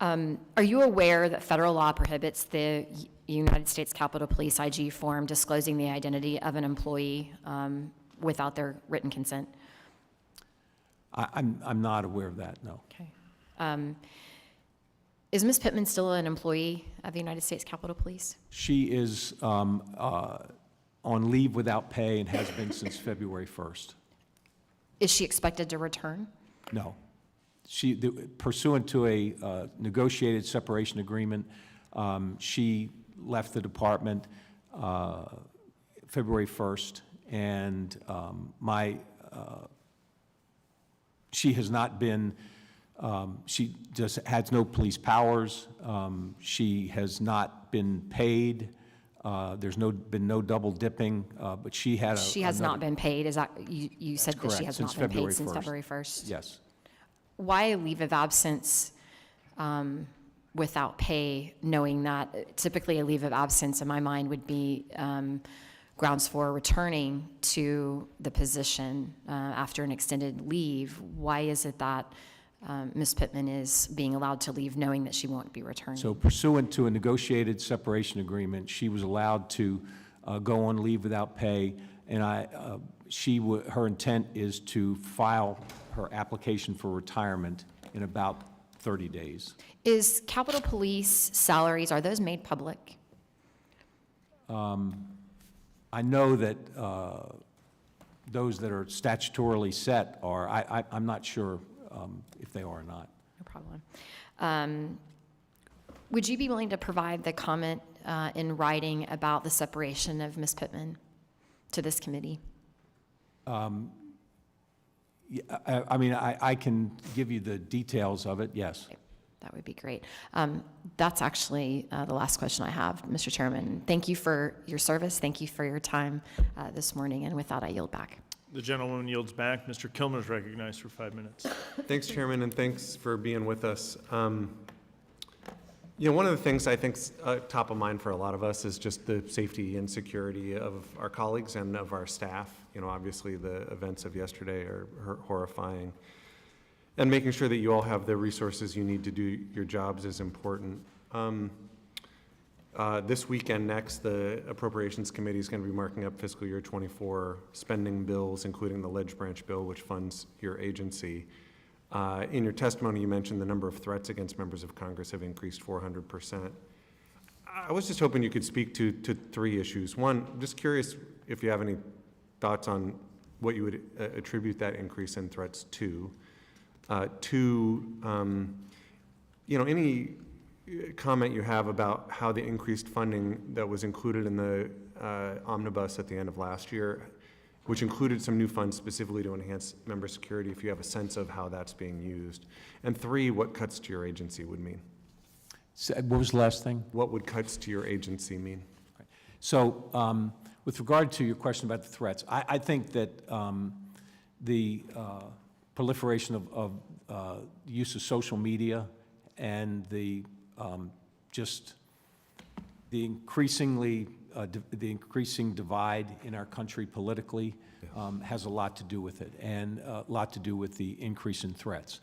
Speaker 7: Are you aware that federal law prohibits the United States Capitol Police IG form disclosing the identity of an employee without their written consent?
Speaker 4: I'm not aware of that, no.
Speaker 7: Okay. Is Ms. Pittman still an employee of the United States Capitol Police?
Speaker 4: She is on leave without pay and has been since February 1st.
Speaker 7: Is she expected to return?
Speaker 4: No. Pursuant to a negotiated separation agreement, she left the department February 1st, and she has not been, she just has no police powers. She has not been paid. There's been no double dipping, but she had
Speaker 7: She has not been paid, is that, you said that she
Speaker 4: correct,
Speaker 7: has
Speaker 4: since
Speaker 7: not been paid
Speaker 4: February
Speaker 7: since
Speaker 4: 1st.
Speaker 7: February 1st?
Speaker 4: Yes.
Speaker 7: Why a leave of absence without pay, knowing that typically a leave of absence, in my mind, would be grounds for returning to the position after an extended leave? Why is it that Ms. Pittman is being allowed to leave knowing that she won't be returning?
Speaker 4: So pursuant to a negotiated separation agreement, she was allowed to go on leave without pay, and her intent is to file her application for retirement in about 30 days.
Speaker 7: Is Capitol Police salaries, are those made public?
Speaker 4: I know that those that are statutorily set are. I'm not sure if they are or not.
Speaker 7: No problem. Would you be willing to provide the comment in writing about the separation of Ms. Pittman to this committee?
Speaker 4: I can give you the details of it, yes.
Speaker 7: That would be great. That's actually the last question I have, Mr. Chairman. Thank you for your service. Thank you for your time this morning. And with that, I yield back.
Speaker 1: The gentleman yields back. Mr. Kilmer is recognized for 5 minutes.
Speaker 8: Thanks, Chairman, and thanks for being with us. One of the things I think's top of mind for a lot of us is just the safety and security of our colleagues and of our staff. Obviously the events of yesterday are horrifying. And making sure that you all have the resources you need to do your jobs is important. This weekend next, the Appropriations Committee is going to be marking up fiscal year 24 spending bills, including the Ledge Branch bill, which funds your agency. In your testimony, you mentioned the number of threats against members of Congress have increased 400%. I was just hoping you could speak to three issues. One, I'm just curious if you have any thoughts on what you would attribute that increase in threats to. Two, any comment you have about how the increased funding that was included in the omnibus at the end of last year, which included some new funds specifically to enhance member security, if you have a sense of how that's being used. And three, what cuts to your agency would mean.
Speaker 4: So, what was the last thing?
Speaker 8: What would cuts to your agency mean?
Speaker 4: So with regard to your question about the threats, I think that the proliferation of use of social media and the increasing divide in our country politically has a lot to do with it, and a lot to do with the increase in threats.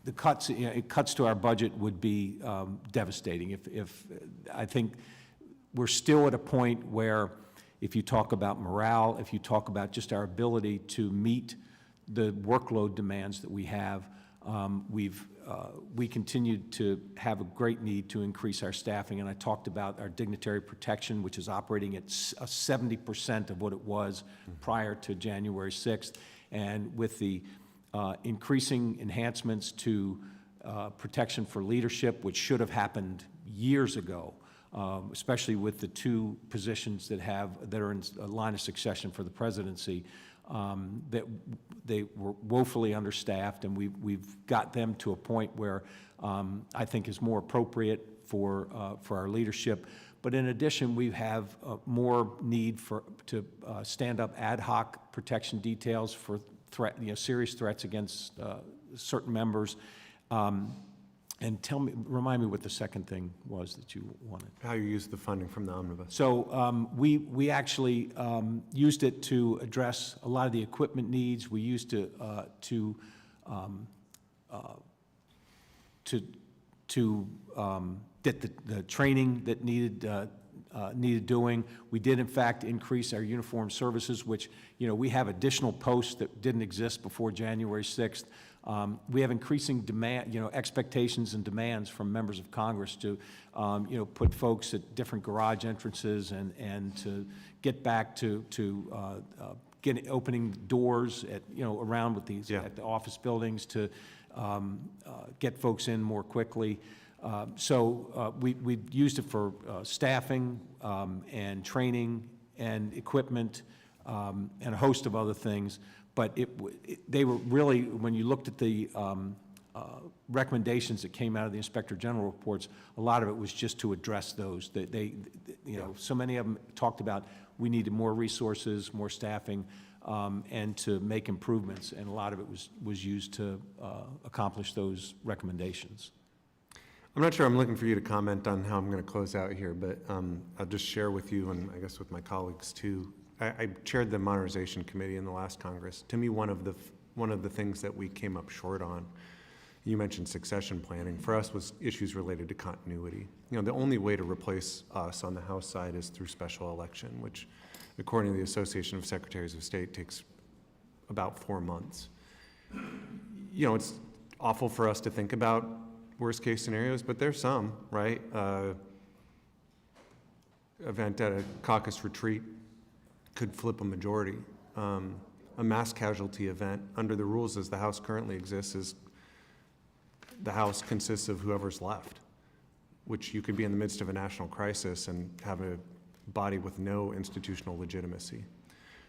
Speaker 4: The cuts, cuts to our budget would be devastating. If I think we're still at a point where, if you talk about morale, if you talk about just our ability to meet the workload demands that we have, we continue to have a great need to increase our staffing. And I talked about our dignitary protection, which is operating at 70% of what it was prior to January 6th. And with the increasing enhancements to protection for leadership, which should have happened years ago, especially with the two positions that are in a line of succession for the presidency, that they were woefully understaffed, and we've got them to a point where I think is more appropriate for our leadership. But in addition, we have more need to stand up ad hoc protection details for serious threats against certain members. And remind me what the second thing was that you wanted.
Speaker 8: How you use the funding from the omnibus.
Speaker 4: So we actually used it to address a lot of the equipment needs. We used it to get the training that needed doing. We did, in fact, increase our uniform services, which, we have additional posts that didn't exist before January 6th. We have increasing demand, expectations and demands from members of Congress to, put folks at different garage entrances and to get back to opening doors at, around with these, at the office buildings to get folks in more quickly. So we've used it for staffing and training and equipment and a host of other things. But they were really, when you looked at the recommendations that came out of the Inspector General reports, a lot of it was just to address those. So many of them talked about we needed more resources, more staffing, and to make improvements, and a lot of it was used to accomplish those recommendations.
Speaker 8: I'm not sure I'm looking for you to comment on how I'm going to close out here, but I'll just share with you, and I guess with my colleagues too. I chaired the Modernization Committee in the last Congress. To me, one of the things that we came up short on, you mentioned succession planning, for us was issues related to continuity. The only way to replace us on the House side is through special election, which, according to the Association of Secretaries of State, takes about 4 months. It's awful for us to think about worst case scenarios, but there's some, right? Event at a caucus retreat could flip a majority. A mass casualty event, under the rules as the House currently exists, is the House consists of whoever's left, which you could be in the midst of a national crisis and have a body with no institutional legitimacy.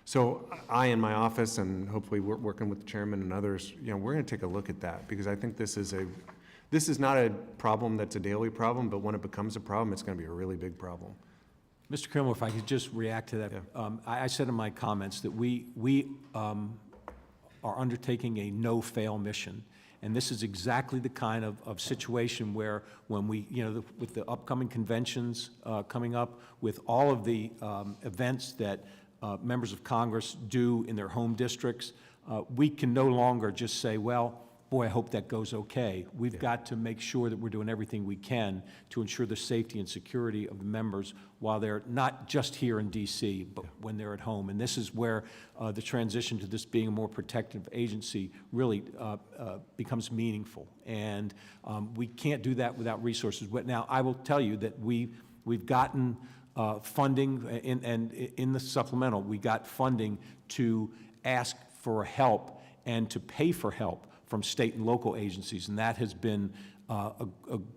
Speaker 8: So I, in my office, and hopefully we're working with the chairman and others, we're going to take a look at that, because I think this is not a problem that's a daily problem, but when it becomes a problem, it's going to be a really big problem.
Speaker 4: Mr. Kimmel, if I could just react to that.
Speaker 8: Yeah.
Speaker 4: I said in my comments that we are undertaking a no-fail mission. And this is exactly the kind of situation where when we, with the upcoming conventions coming up, with all of the events that members of Congress do in their home districts, we can no longer just say, well, boy, I hope that goes okay. We've got to make sure that we're doing everything we can to ensure the safety and security of the members while they're not just here in D.C., but when they're at home. And this is where the transition to this being a more protective agency really becomes meaningful. And we can't do that without resources. But now, I will tell you that we've gotten funding, in the supplemental, we got funding to ask for help and to pay for help from state and local agencies, and that has been a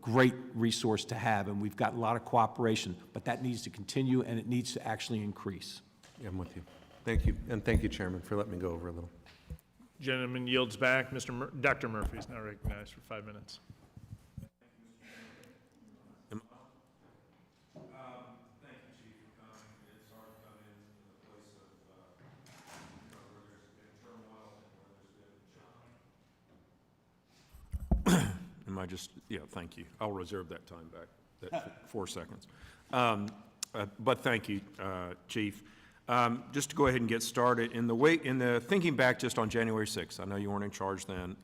Speaker 4: great resource to have, and we've got a lot of cooperation, but that needs to continue, and it needs to actually increase.
Speaker 8: Yeah, I'm with you. Thank you, and thank you, Chairman, for letting me go over a little.
Speaker 1: Gentleman yields back. Dr. Murphy is now recognized for 5 minutes.
Speaker 2: Thank you. I'll reserve that time back, that 4 seconds. But thank you, Chief. Just to go ahead and get started, in the thinking back just on January 6th, I know you weren't in charge then,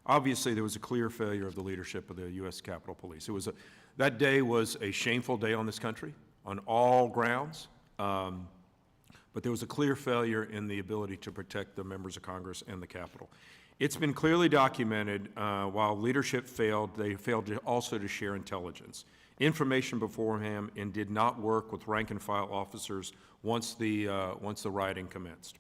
Speaker 2: obviously there was a clear failure of the leadership of the U.S. Capitol Police. That day was a shameful day on this country, on all grounds, but there was a clear failure in the ability to protect the members of Congress and the Capitol. It's been clearly documented while leadership failed, they failed also to share intelligence. Information beforehand and did not work with rank and file officers once the rioting commenced.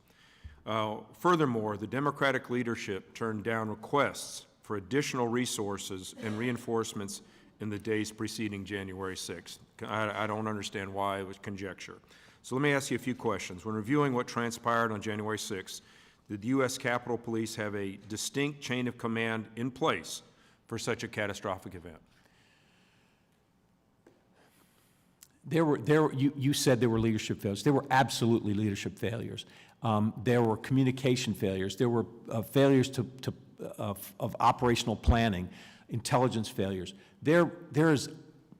Speaker 2: Furthermore, the Democratic leadership turned down requests for additional resources and reinforcements
Speaker 9: in the days preceding January 6th. I don't understand why it was conjecture. So let me ask you a few questions. When reviewing what transpired on January 6th, did the U.S. Capitol Police have a distinct chain of command in place for such a catastrophic event?
Speaker 4: You said there were leadership failures. There were absolutely leadership failures. There were communication failures. There were failures of operational planning, intelligence failures. There is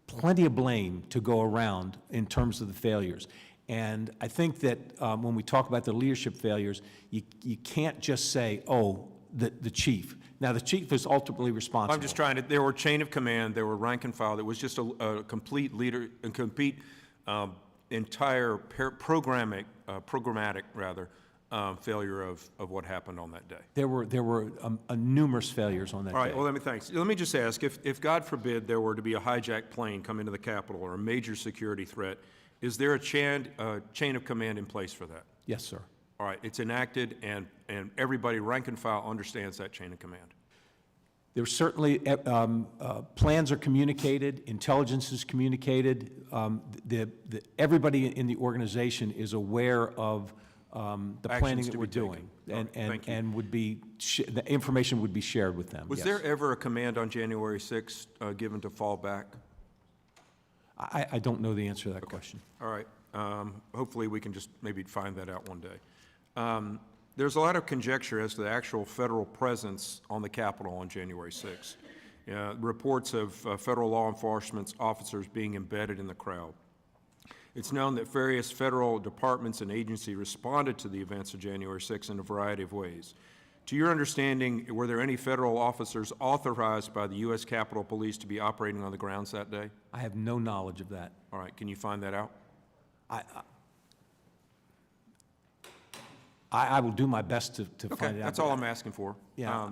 Speaker 4: plenty of blame to go around in terms of the failures. And I think that when we talk about the leadership failures, you can't just say, oh, the chief. Now, the chief is ultimately responsible.
Speaker 9: I'm just trying to, there were chain of command, there were rank and file, there was just a complete leader, a complete entire programmatic failure of what happened on that day.
Speaker 4: There were numerous failures on that day.
Speaker 9: All right, well, let me just ask, if God forbid there were to be a hijacked plane come into the Capitol or a major security threat, is there a chain of command in place for that?
Speaker 4: Yes, sir.
Speaker 9: All right, it's enacted, and everybody, rank and file, understands that chain of command.
Speaker 4: There's certainly, plans are communicated, intelligence is communicated. Everybody in the organization is aware of the planning that we're doing. And would be, the information would be shared with them.
Speaker 9: Was there ever a command on January 6th given to fall back?
Speaker 4: I don't know the answer to that question.
Speaker 9: All right. Hopefully we can just maybe find that out one day. There's a lot of conjecture as to the actual federal presence on the Capitol on January 6th. Reports of federal law enforcement officers being embedded in the crowd. It's known that various federal departments and agencies responded to the events of January 6th in a variety of ways. To your understanding, were there any federal officers authorized by the U.S. Capitol Police to be operating on the grounds that day?
Speaker 4: I have no knowledge of that.
Speaker 9: All right, can you find that out?
Speaker 4: I will do my best to find it out.
Speaker 9: That's all I'm asking for.
Speaker 4: Yeah.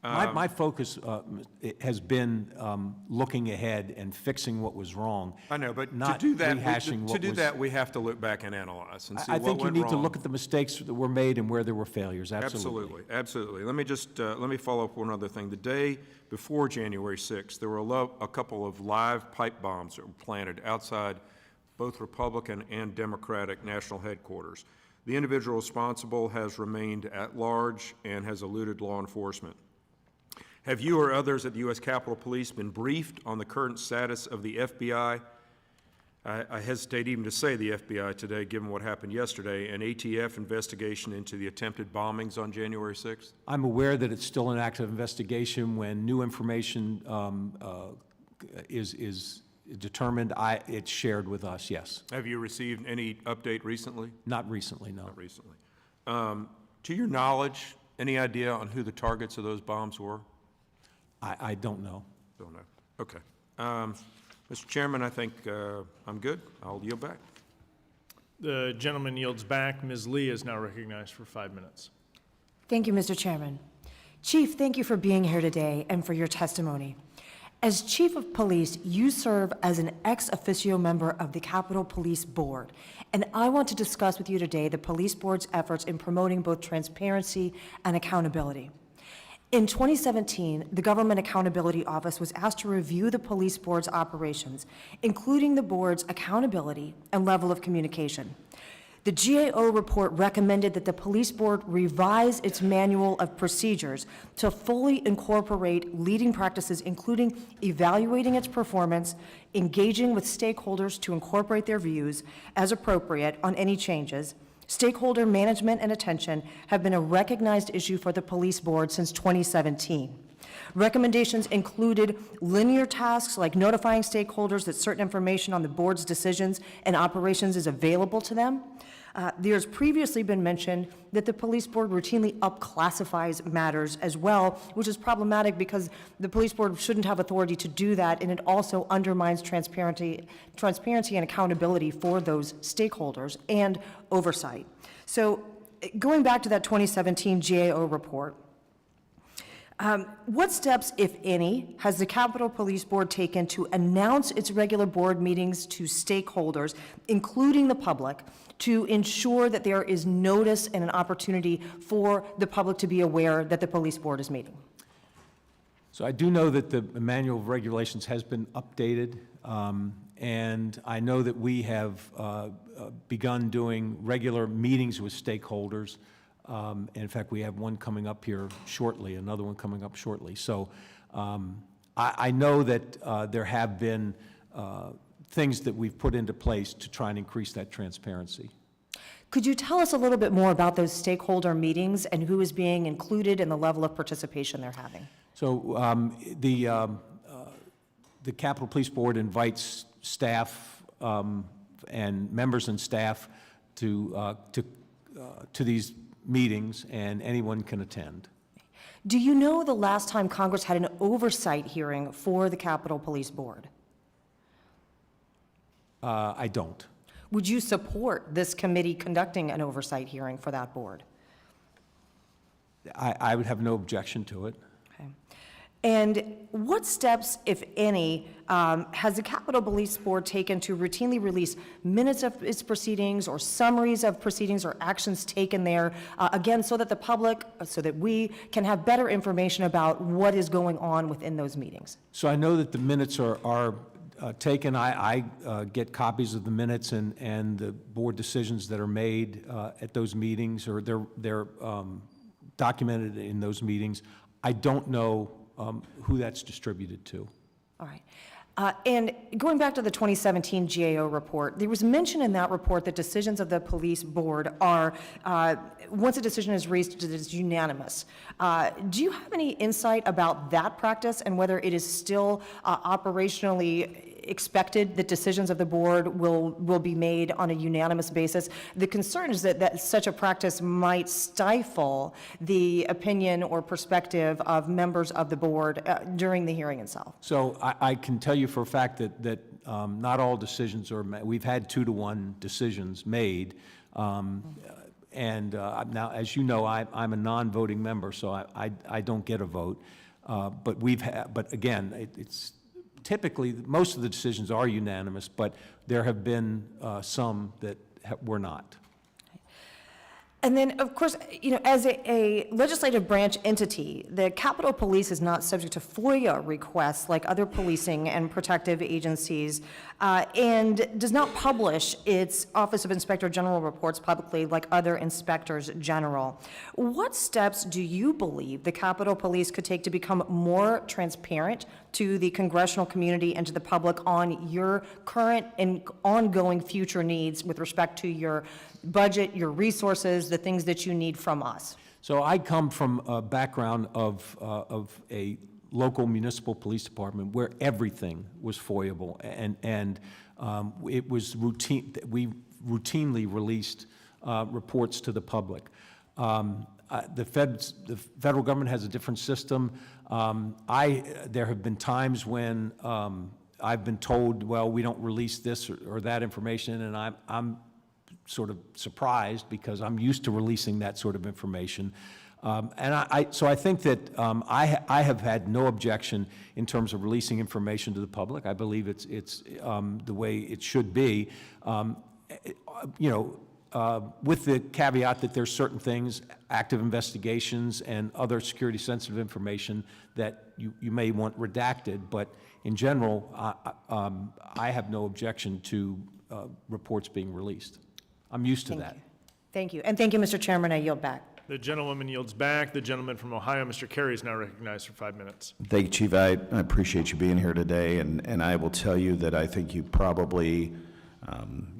Speaker 4: My focus has been looking ahead and fixing what was wrong.
Speaker 9: I know, but
Speaker 4: not
Speaker 9: to do that,
Speaker 4: rehashing what was.
Speaker 9: to do that, we have to look back and analyze and see
Speaker 4: I
Speaker 9: what
Speaker 4: think you
Speaker 9: went
Speaker 4: need to
Speaker 9: wrong.
Speaker 4: look at the mistakes that were made and where there were failures, absolutely.
Speaker 9: Absolutely. Let me just, let me follow up one other thing. The day before January 6th, there were a couple of live pipe bombs that were planted outside both Republican and Democratic national headquarters. The individual responsible has remained at large and has eluded law enforcement. Have you or others at the U.S. Capitol Police been briefed on the current status of the FBI? I hesitate even to say the FBI today, given what happened yesterday, an ATF investigation into the attempted bombings on January 6th?
Speaker 4: I'm aware that it's still an active investigation. When new information is determined, it's shared with us, yes.
Speaker 9: Have you received any update recently?
Speaker 4: Not recently, no.
Speaker 9: Not recently. To your knowledge, any idea on who the targets of those bombs were?
Speaker 4: I don't know.
Speaker 9: Don't know. Okay. Mr. Chairman, I think I'm good. I'll yield back.
Speaker 1: The gentleman yields back. Ms. Lee is now recognized for 5 minutes.
Speaker 10: Thank you, Mr. Chairman. Chief, thank you for being here today and for your testimony. As Chief of Police, you serve as an ex officio member of the Capitol Police Board, and I want to discuss with you today the Police Board's efforts in promoting both transparency and accountability. In 2017, the Government Accountability Office was asked to review the Police Board's operations, including the board's accountability and level of communication. The GAO report recommended that the Police Board revise its manual of procedures to fully incorporate leading practices, including evaluating its performance, engaging with stakeholders to incorporate their views as appropriate on any changes. Stakeholder management and attention have been a recognized issue for the Police Board since 2017. Recommendations included linear tasks like notifying stakeholders that certain information on the board's decisions and operations is available to them. There's previously been mentioned that the police board routinely upclassifies matters as well, which is problematic because the police board shouldn't have authority to do that, and it also undermines transparency and accountability for those stakeholders and oversight. So going back to that 2017 GAO report, what steps, if any, has the Capitol Police Board taken to announce its regular board meetings to stakeholders, including the public, to ensure that there is notice and an opportunity for the public to be aware that the police board is meeting?
Speaker 4: So I do know that the manual of regulations has been updated, and I know that we have begun doing regular meetings with stakeholders. And in fact, we have one coming up here shortly, another one coming up shortly. So I know that there have been things that we've put into place to try and increase that transparency.
Speaker 10: Could you tell us a little bit more about those stakeholder meetings and who is being included and the level of participation they're having?
Speaker 4: So the Capitol Police Board invites staff and members and staff to these meetings, and anyone can attend.
Speaker 10: Do you know the last time Congress had an oversight hearing for the Capitol Police Board?
Speaker 4: I don't.
Speaker 10: Would you support this committee conducting an oversight hearing for that board?
Speaker 4: I would have no objection to it.
Speaker 10: Okay. And what steps, if any, has the Capitol Police Board taken to routinely release minutes of its proceedings or summaries of proceedings or actions taken there, again, so that the public, so that we can have better information about what is going on within those meetings?
Speaker 4: So I know that the minutes are taken. I get copies of the minutes and the board decisions that are made at those meetings, or they're documented in those meetings. I don't know who that's distributed to.
Speaker 10: All right. And going back to the 2017 GAO report, there was mention in that report that decisions of the police board are, once a decision is reached, it is unanimous. Do you have any insight about that practice and whether it is still operationally expected that decisions of the board will be made on a unanimous basis? The concern is that such a practice might stifle the opinion or perspective of members of the board during the hearing itself.
Speaker 4: So I can tell you for a fact that not all decisions are made. We've had 2-to-1 decisions made. And now, as you know, I'm a non-voting member, so I don't get a vote. But again, it's typically, most of the decisions are unanimous, but there have been some that were not.
Speaker 10: And then, of course, you know, as a legislative branch entity, the Capitol Police is not subject to FOIA requests like other policing and protective agencies, and does not publish its Office of Inspector General reports publicly like other inspectors general. What steps do you believe the Capitol Police could take to become more transparent to the congressional community and to the public on your current and ongoing future needs with respect to your budget, your resources, the things that you need from us?
Speaker 4: So I come from a background of a local municipal police department where everything was FOIable, and it was routine. We routinely released reports to the public. The federal government has a different system. There have been times when I've been told, well, we don't release this or that information, and I'm sort of surprised because I'm used to releasing that sort of information. So I think that I have had no objection in terms of releasing information to the public. I believe it's the way it should be. You know, with the caveat that there's certain things, active investigations and other security sensitive information that you may want redacted, but in general, I have no objection to reports being released. I'm used to that.
Speaker 10: Thank you. And thank you, Mr. Chairman. I yield back.
Speaker 1: The gentlewoman yields back. The gentleman from Ohio, Mr. Carey, is now recognized for 5 minutes.
Speaker 11: Thank you, Chief. I appreciate you being here today, and I will tell you that I think you probably, you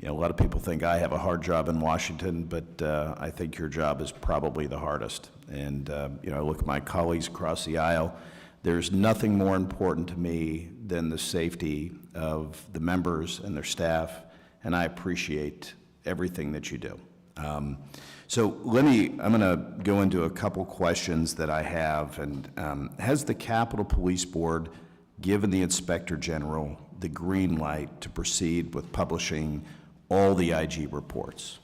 Speaker 11: know, a lot of people think I have a hard job in Washington, but I think your job is probably the hardest. And, you know, I look at my colleagues across the aisle. There's nothing more important to me than the safety of the members and their staff, and I appreciate everything that you do. So I'm going to go into a couple questions that I have. And has the Capitol Police Board given the Inspector General the green light to proceed with publishing all the IG reports?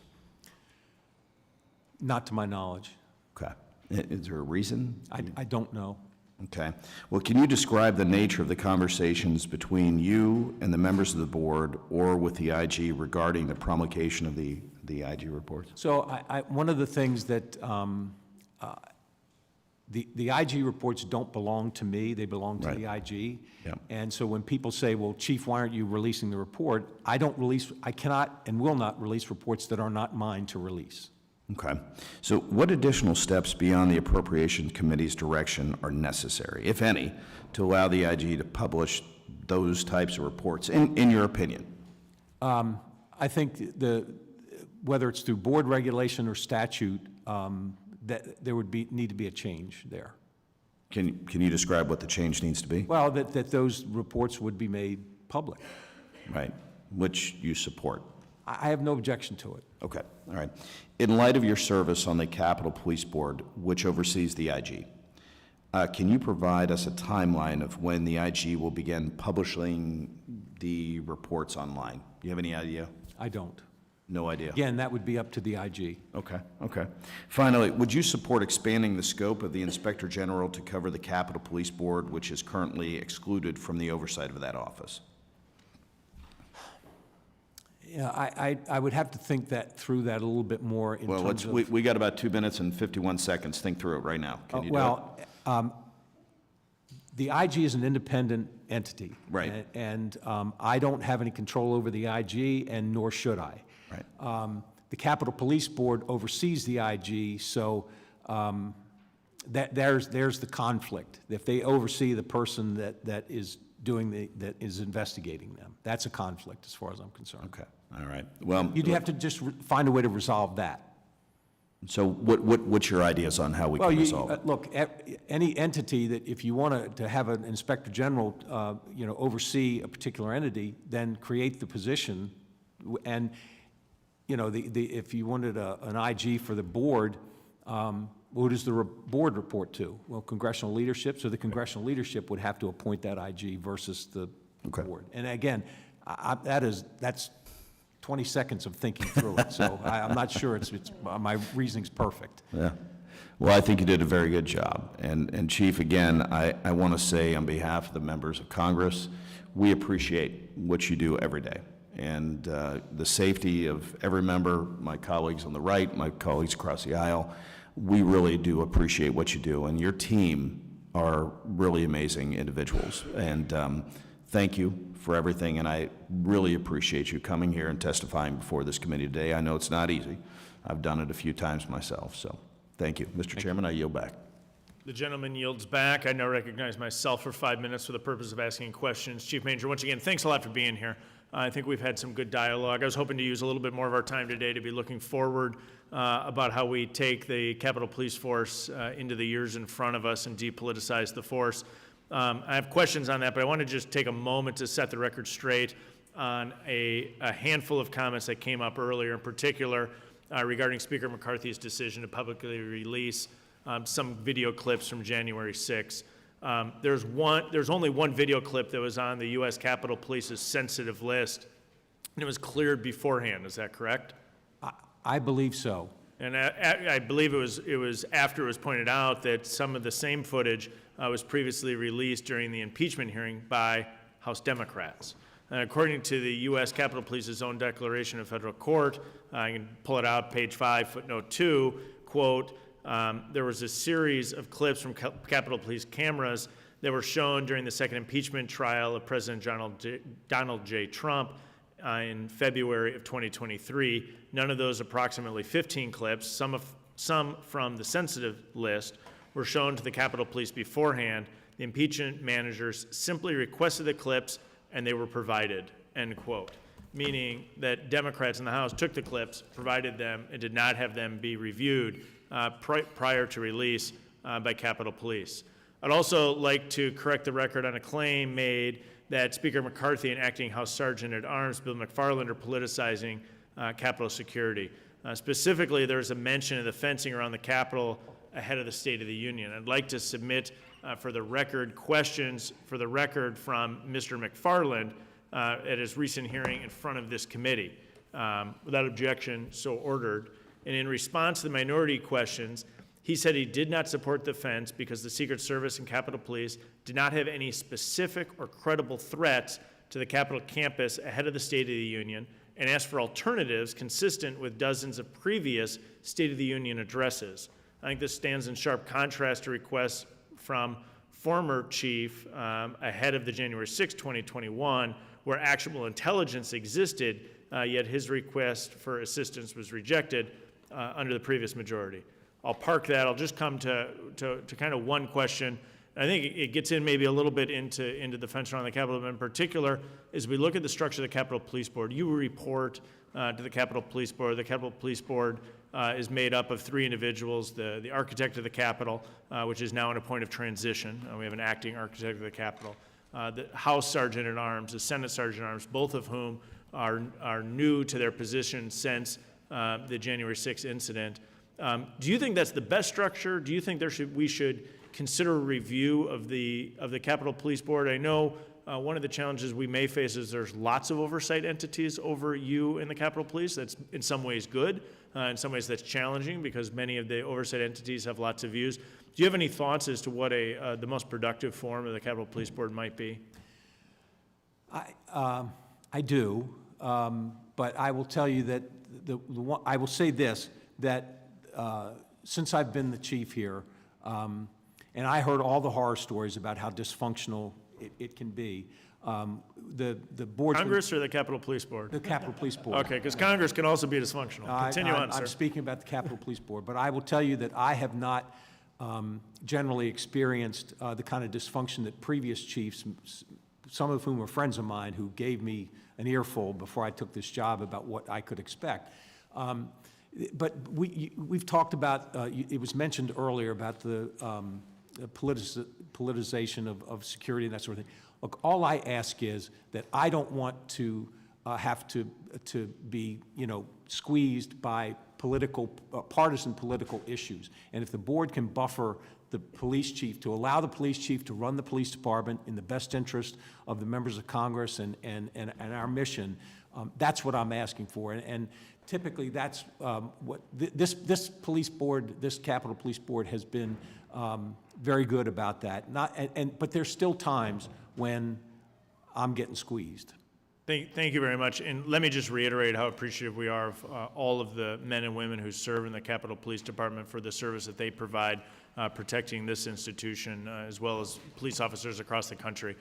Speaker 4: Not to my knowledge.
Speaker 11: Okay. Is there a reason?
Speaker 4: I don't know.
Speaker 11: Okay. Well, can you describe the nature of the conversations between you and the members of the board or with the IG regarding the promulgation of the IG reports?
Speaker 4: So one of the things that the IG reports don't belong to me, they belong to
Speaker 11: Right.
Speaker 4: the IG.
Speaker 11: Yeah.
Speaker 4: And so when people say, well, Chief, why aren't you releasing the report? I cannot and will not release reports that are not mine to release.
Speaker 11: Okay. So what additional steps beyond the Appropriations Committee's direction are necessary, if any, to allow the IG to publish those types of reports, in your opinion?
Speaker 4: I think whether it's through board regulation or statute, that there would need to be a change there.
Speaker 11: Can you describe what the change needs to be?
Speaker 4: Well, that those reports would be made public.
Speaker 11: Right, which you support.
Speaker 4: I have no objection to it.
Speaker 11: Okay, all right. In light of your service on the Capitol Police Board, which oversees the IG, can you provide us a timeline of when the IG will begin publishing the reports online? Do you have any idea?
Speaker 4: I don't.
Speaker 11: No idea?
Speaker 4: Again, that would be up to the IG.
Speaker 11: Okay, okay. Finally, would you support expanding the scope of the Inspector General to cover the Capitol Police Board, which is currently excluded from the oversight of that office?
Speaker 4: Yeah, I would have to think through that a little bit more in
Speaker 11: Well,
Speaker 4: terms of...
Speaker 11: we got about 2 minutes and 51 seconds. Think through it right now. Can you do it?
Speaker 4: Well, the IG is an independent entity.
Speaker 11: Right.
Speaker 4: And I don't have any control over the IG, and nor should I.
Speaker 11: Right.
Speaker 4: The Capitol Police Board oversees the IG, so there's the conflict. If they oversee the person that is investigating them, that's a conflict as far as I'm concerned.
Speaker 11: Okay, all right. Well,
Speaker 4: You'd have to just find a way to resolve that.
Speaker 11: so what's your ideas on how we
Speaker 4: Well,
Speaker 11: can resolve it?
Speaker 4: look, any entity that, if you want to have an inspector general, oversee a particular entity, then create the position, and, if you wanted an IG for the board, who does the board report to? Well, congressional leadership, so the congressional leadership would have to appoint that IG versus the
Speaker 11: Okay.
Speaker 4: board. And again, that's 20 seconds of thinking through it, so I'm not sure my reasoning's perfect.
Speaker 11: Yeah. Well, I think you did a very good job. And Chief, again, I want to say on behalf of the members of Congress, we appreciate what you do every day. And the safety of every member, my colleagues on the right, my colleagues across the aisle, we really do appreciate what you do. And your team are really amazing individuals. And thank you for everything. And I really appreciate you coming here and testifying before this committee today. I know it's not easy. I've done it a few times myself. So thank you. Mr. Chairman, I yield back.
Speaker 1: The gentleman yields back. I now recognize myself for 5 minutes for the purpose of asking questions. Chief Manger, once again, thanks a lot for being here. I think we've had some good dialogue. I was hoping to use a little bit more of our time today to be looking forward about how we take the Capitol Police Force into the years in front of us and depoliticize the force. I have questions on that, but I want to just take a moment to set the record straight on a handful of comments that came up earlier, in particular regarding Speaker McCarthy's decision to publicly release some video clips from January 6th. There's only one video clip that was on the U.S. Capitol Police's sensitive list, and it was cleared beforehand. Is that correct?
Speaker 4: I believe so.
Speaker 1: And I believe it was after it was pointed out that some of the same footage was previously released during the impeachment hearing by House Democrats. And according to the U.S. Capitol Police's own declaration of federal court, I can pull it out, page 5, footnote 2, quote, there was a series of clips from Capitol Police cameras that were shown during the second impeachment trial of President Donald J. Trump in February of 2023. None of those approximately 15 clips, some from the sensitive list, were shown to the Capitol Police beforehand. The impeachment managers simply requested the clips and they were provided, end quote. Meaning that Democrats in the House took the clips, provided them, and did not have them be reviewed prior to release by Capitol Police. I'd also like to correct the record on a claim made that Speaker McCarthy and Acting House Sergeant at Arms Bill McFarland are politicizing Capitol security. Specifically, there's a mention of the fencing around the Capitol ahead of the State of the Union. I'd like to submit for the record questions for the record from Mr. McFarland at his recent hearing in front of this committee. Without objection, so ordered. And in response to the minority questions, he said he did not support the fence because the Secret Service and Capitol Police did not have any specific or credible threats to the Capitol campus ahead of the State of the Union, and asked for alternatives consistent with dozens of previous State of the Union addresses. I think this stands in sharp contrast to requests from former chief ahead of the January 6, 2021, where actionable intelligence existed, yet his request for assistance was rejected under the previous majority. I'll park that. I'll just come to kind of one question. I think it gets in maybe a little bit into the fence around the Capitol, but in particular, as we look at the structure of the Capitol Police Board, you report to the Capitol Police Board. The Capitol Police Board is made up of 3 individuals, the architect of the Capitol, which is now in a point of transition. We have an acting architect of the Capitol, the House Sergeant at Arms, the Senate Sergeant at Arms, both of whom are new to their position since the January 6th incident. Do you think that's the best structure? Do you think we should consider a review of the Capitol Police Board? I know one of the challenges we may face is there's lots of oversight entities over you in the Capitol Police. That's in some ways good. In some ways that's challenging because many of the oversight entities have lots of views. Do you have any thoughts as to what the most productive form of the Capitol Police Board might be?
Speaker 4: I do, but I will tell you that I will say this, that since I've been the chief here, and I heard all the horror stories about how dysfunctional it can be. The board.
Speaker 1: Congress or the Capitol Police Board?
Speaker 4: The Capitol Police Board.
Speaker 1: Okay, because Congress can also be dysfunctional. Continue on, sir.
Speaker 4: I'm speaking about the Capitol Police Board, but I will tell you that I have not generally experienced the kind of dysfunction that previous chiefs, some of whom were friends of mine, who gave me an earful before I took this job about what I could expect. But we've talked about, it was mentioned earlier about the politicization of security and that sort of thing. Look, all I ask is that I don't want to have to be, squeezed by partisan political issues. And if the board can buffer the police chief, to allow the police chief to run the police department in the best interest of the members of Congress and our mission, that's what I'm asking for. And typically, that's what this police board, this Capitol Police Board, has been very good about that. But there's still times when I'm getting squeezed.
Speaker 1: Thank you very much. And let me just reiterate how appreciative we are of all of the men and women who serve in the Capitol Police Department for the service that they provide protecting this institution, as well as police officers across the country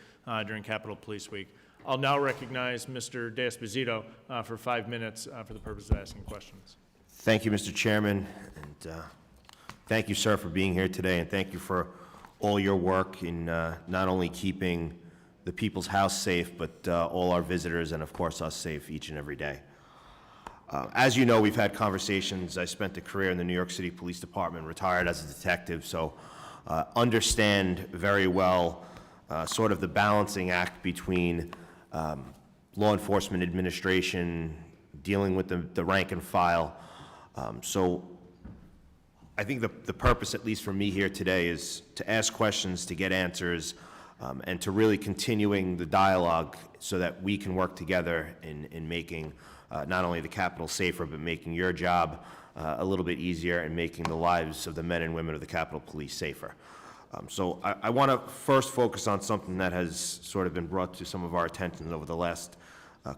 Speaker 1: during Capitol Police Week. I'll now recognize Mr. De Esposito for 5 minutes for the purpose of asking questions.
Speaker 12: Thank you, Mr. Chairman, and thank you, sir, for being here today, and thank you for all your work in not only keeping the people's house safe, but all our visitors and, of course, us safe each and every day. As you know, we've had conversations. I spent a career in the New York City Police Department, retired as a detective, so understand very well sort of the balancing act between law enforcement administration, dealing with the rank and file. So I think the purpose, at least for me here today, is to ask questions, to get answers, and to really continuing the dialogue so that we can work together in making not only the Capitol safer, but making your job a little bit easier and making the lives of the men and women of the Capitol Police safer. So I want to first focus on something that has sort of been brought to some of our attention over the last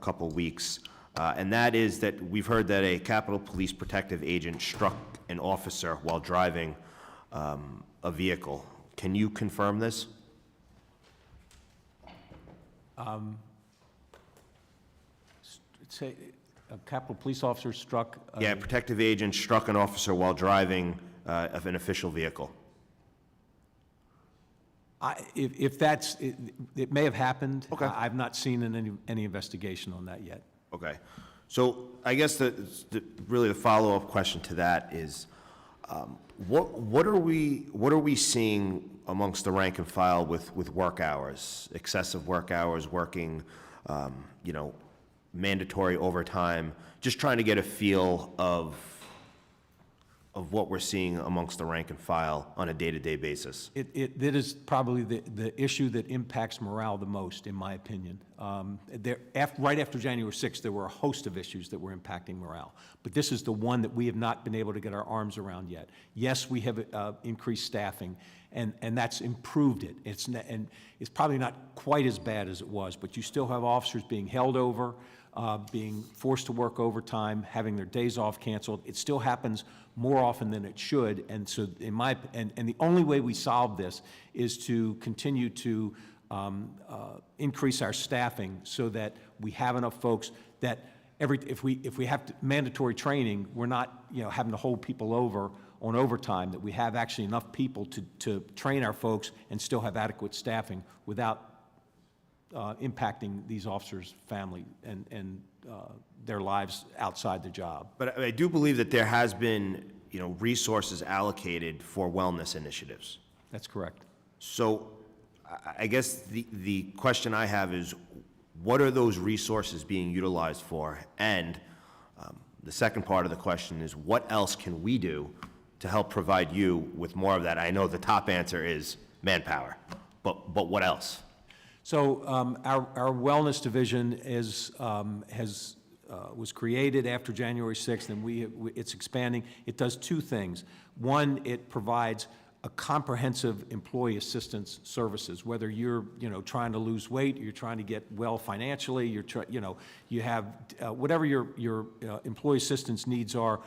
Speaker 12: couple weeks, and that is that we've heard that a Capitol Police protective agent struck an officer while driving a vehicle. Can you confirm this?
Speaker 4: Say a Capitol Police officer struck.
Speaker 12: Yeah, a protective agent struck an officer while driving of an official vehicle.
Speaker 4: If that's, it may have happened.
Speaker 12: Okay.
Speaker 4: I've not seen any investigation on that yet.
Speaker 12: Okay. So I guess really the follow-up question to that is, what are we seeing amongst the rank and file with work hours, excessive work hours, working, mandatory overtime, just trying to get a feel of what we're seeing amongst the rank and file on a day-to-day basis?
Speaker 4: It is probably the issue that impacts morale the most, in my opinion. Right after January 6th, there were a host of issues that were impacting morale, but this is the one that we have not been able to get our arms around yet. Yes, we have increased staffing, and that's improved it. It's probably not quite as bad as it was, but you still have officers being held over. being forced to work overtime, having their days off canceled. It still happens more often than it should, and so and the only way we solve this is to continue to increase our staffing so that we have enough folks that if we have mandatory training, we're not, you know, having to hold people over on overtime, that we have actually enough people to train our folks and still have adequate staffing without impacting these officers' family and their lives outside the job.
Speaker 12: But I do believe that there has been, you know, resources allocated for wellness initiatives.
Speaker 4: That's correct.
Speaker 12: So I guess the question I have is, what are those resources being utilized for? And the second part of the question is, what else can we do to help provide you with more of that? I know the top answer is manpower, but what else?
Speaker 4: So our wellness division was created after January 6th, and it's expanding. It does two things. One, it provides a comprehensive employee assistance services, whether you're, you know, trying to lose weight, you're trying to get well financially, you have whatever your employee assistance needs are,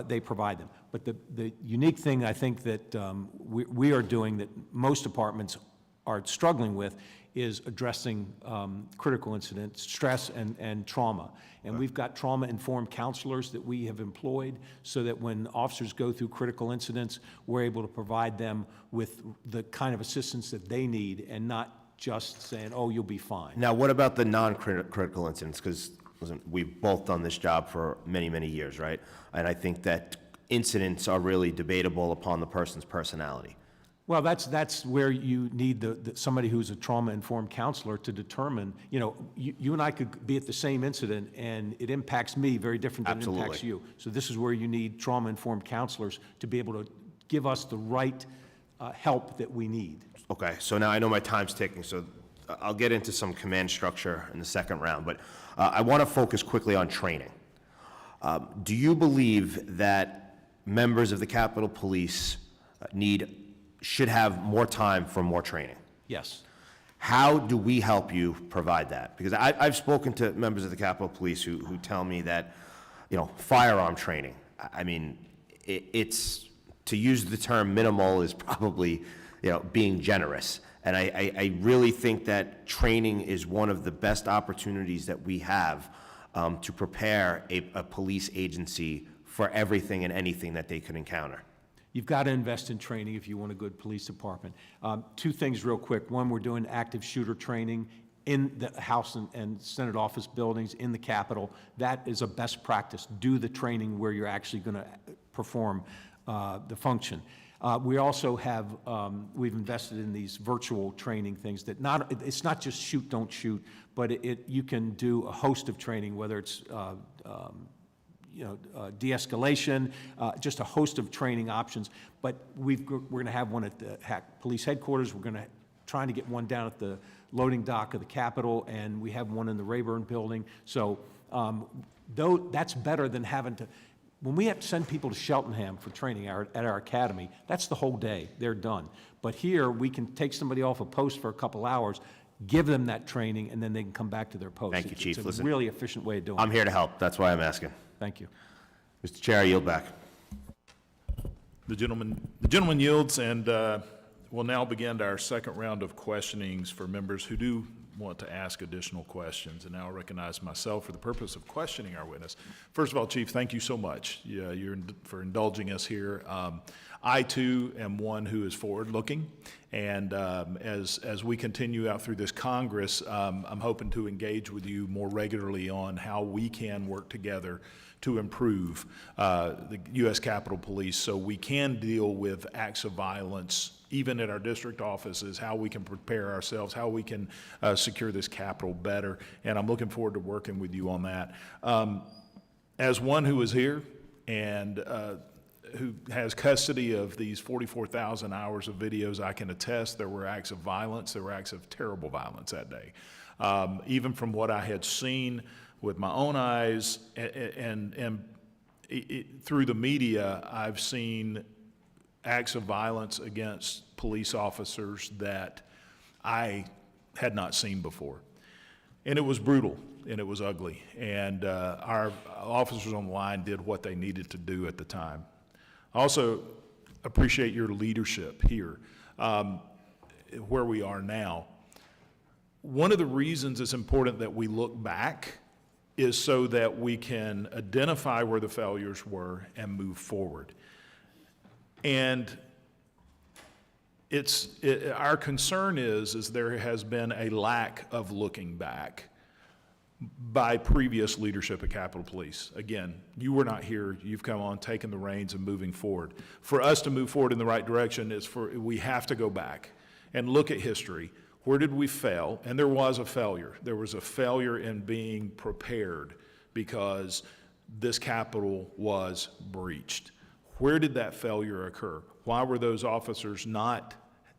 Speaker 4: they provide them. But the unique thing I think that we are doing that most departments are struggling with is addressing critical incidents, stress and trauma. And we've got trauma-informed counselors that we have employed so that when officers go through critical incidents, we're able to provide them with the kind of assistance that they need and not just saying, oh, you'll be fine.
Speaker 12: Now, what about the non-critical incidents? Because we've both done this job for many, many years, right? And I think that incidents are really debatable upon the person's personality.
Speaker 4: Well, that's where you need somebody who's a trauma-informed counselor to determine, you know, you and I could be at the same incident and it impacts me very different than it impacts you. So this is where you need trauma-informed counselors to be able to give us the right help that we need.
Speaker 12: Okay, so now I know my time's ticking, so I'll get into some command structure in the second round, but I want to focus quickly on training. Do you believe that members of the Capitol Police should have more time for more training?
Speaker 4: Yes.
Speaker 12: How do we help you provide that? Because I've spoken to members of the Capitol Police who tell me that, you know, firearm training, I mean, it's, to use the term minimal is probably, you know, being generous. And I really think that training is one of the best opportunities that we have to prepare a police agency for everything and anything that they could encounter.
Speaker 4: You've got to invest in training if you want a good police department. Two things real quick. One, we're doing active shooter training in the House and Senate office buildings in the Capitol. That is a best practice. Do the training where you're actually going to perform the function. We also have, we've invested in these virtual training things that it's not just shoot, don't shoot, but you can do a host of training, whether it's de-escalation, just a host of training options. But we're going to have one at the police headquarters. We're going to trying to get one down at the loading dock of the Capitol, and we have one in the Rayburn building. So though that's better than having to, when we have to send people to Cheltenham for training at our academy, that's the whole day. They're done. But here, we can take somebody off a post for a couple hours, give them that training, and then they can come back to their post.
Speaker 12: Thank you, Chief.
Speaker 4: It's a really efficient way of doing it.
Speaker 12: I'm here to help. That's why I'm asking.
Speaker 4: Thank you.
Speaker 12: Mr. Chair, I yield back.
Speaker 2: The gentleman yields, and we'll now begin our second round of questionings for members who do want to ask additional questions. And now I recognize myself for the purpose of questioning our witness. First of all, Chief, thank you so much for indulging us here. I, too, am one who is forward-looking, and as we continue out through this Congress, I'm hoping to engage with you more regularly on how we can work together to improve the U.S. Capitol Police so we can deal with acts of violence even at our district offices, how we can prepare ourselves, how we can secure this Capitol better, and I'm looking forward to working with you on that. As one who is here and who has custody of these 44,000 hours of videos, I can attest there were acts of violence, there were acts of terrible violence that day. Even from what I had seen with my own eyes and through the media, I've seen acts of violence against police officers that I had not seen before. And it was brutal, and it was ugly. And our officers on the line did what they needed to do at the time. I also appreciate your leadership here, where we are now. One of the reasons it's important that we look back is so that we can identify where the failures were and move forward. And our concern is there has been a lack of looking back by previous leadership at Capitol Police. Again, you were not here. You've come on, taken the reins and moving forward. For us to move forward in the right direction, we have to go back and look at history. Where did we fail? And there was a failure. There was a failure in being prepared because this Capitol was breached. Where did that failure occur? Why were those officers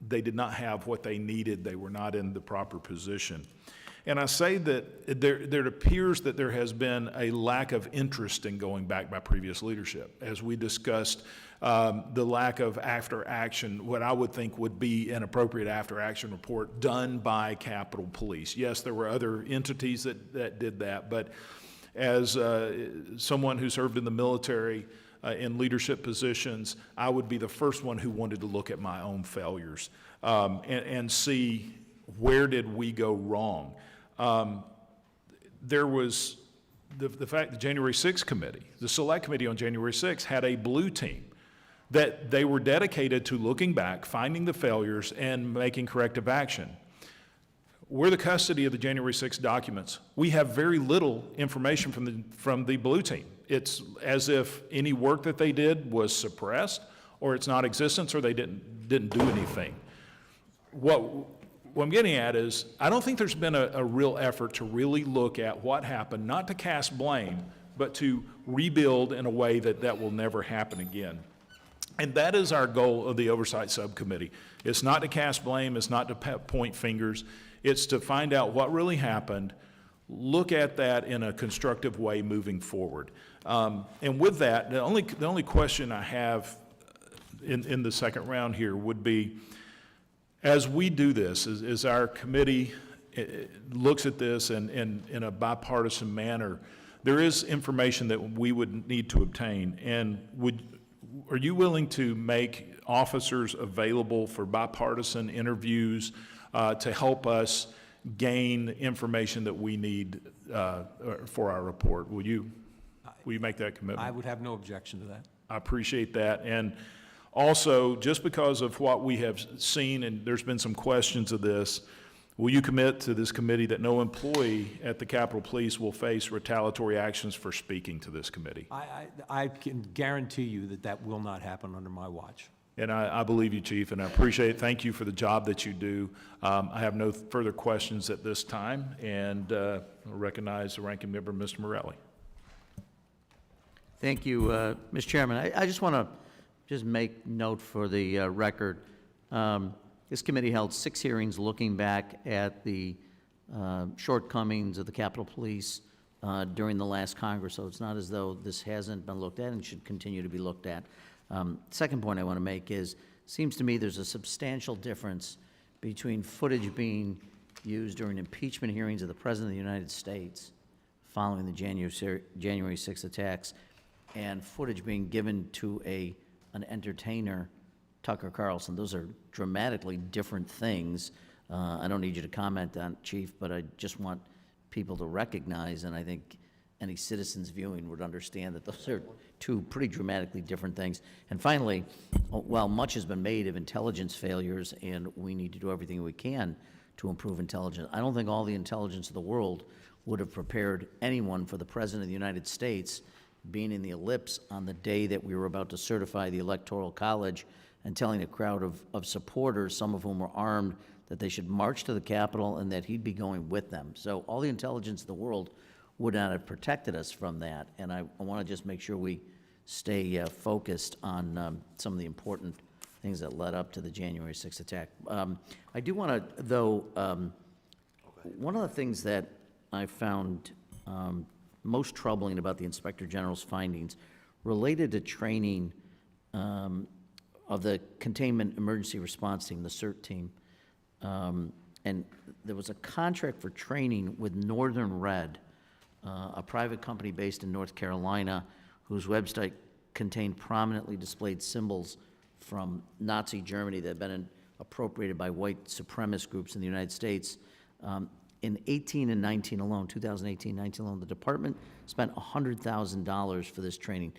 Speaker 2: they did not have what they needed? They were not in the proper position. And I say that there appears that there has been a lack of interest in going back by previous leadership. As we discussed, the lack of after-action, what I would think would be an appropriate after-action report done by Capitol Police. Yes, there were other entities that did that, but as someone who served in the military in leadership positions, I would be the first one who wanted to look at my own failures and see where did we go wrong. There was the fact the January 6th committee, the select committee on January 6th, had a blue team that they were dedicated to looking back, finding the failures, and making corrective action. We're the custody of the January 6th documents. We have very little information from the blue team. It's as if any work that they did was suppressed, or it's not existence, or they didn't do anything. What I'm getting at is, I don't think there's been a real effort to really look at what happened, not to cast blame, but to rebuild in a way that will never happen again. And that is our goal of the Oversight Subcommittee. It's not to cast blame, it's not to point fingers, it's to find out what really happened, look at that in a constructive way moving forward. And with that, the only question I have in the second round here would be, as we do this, as our committee looks at this in a bipartisan manner, there is information that we would need to obtain. And are you willing to make officers available for bipartisan interviews to help us gain information that we need for our report? Will you make that commitment?
Speaker 4: I would have no objection to that.
Speaker 2: I appreciate that. And also, just because of what we have seen, and there's been some questions of this, will you commit to this committee that no employee at the Capitol Police will face retaliatory actions for speaking to this committee?
Speaker 4: I can guarantee you that will not happen under my watch.
Speaker 2: And I believe you, Chief, and I appreciate it. Thank you for the job that you do. I have no further questions at this time, and I recognize the ranking member, Mr. Morelli.
Speaker 3: Thank you, Mr. Chairman. I just want to make note for the record. This committee held 6 hearings looking back at the shortcomings of the Capitol Police during the last Congress, so it's not as though this hasn't been looked at and should continue to be looked at. Second point I want to make is, seems to me there's a substantial difference between footage being used during impeachment hearings of the President of the United States following the January 6th attacks and footage being given to an entertainer, Tucker Carlson. Those are dramatically different things. I don't need you to comment on it, Chief, but I just want people to recognize, and I think any citizens viewing would understand that those are 2 pretty dramatically different things. And finally, while much has been made of intelligence failures, and we need to do everything we can to improve intelligence, I don't think all the intelligence of the world would have prepared anyone for the President of the United States being in the ellipse on the day that we were about to certify the Electoral College and telling a crowd of supporters, some of whom were armed, that they should march to the Capitol and that he'd be going with them. So all the intelligence of the world would not have protected us from that. And I want to just make sure we stay focused on some of the important things that led up to the January 6th attack. I do want to, though, one of the things that I found most troubling about the Inspector General's findings related to training of the Containment Emergency Response Team, the CERT team, and there was a contract for training with Northern Red, a private company based in North Carolina, whose website contained prominently displayed symbols from Nazi Germany that had been appropriated by white supremacist groups in the United States. In 18 and 19 alone, 2018, 19 alone, the department spent $100,000 for this training.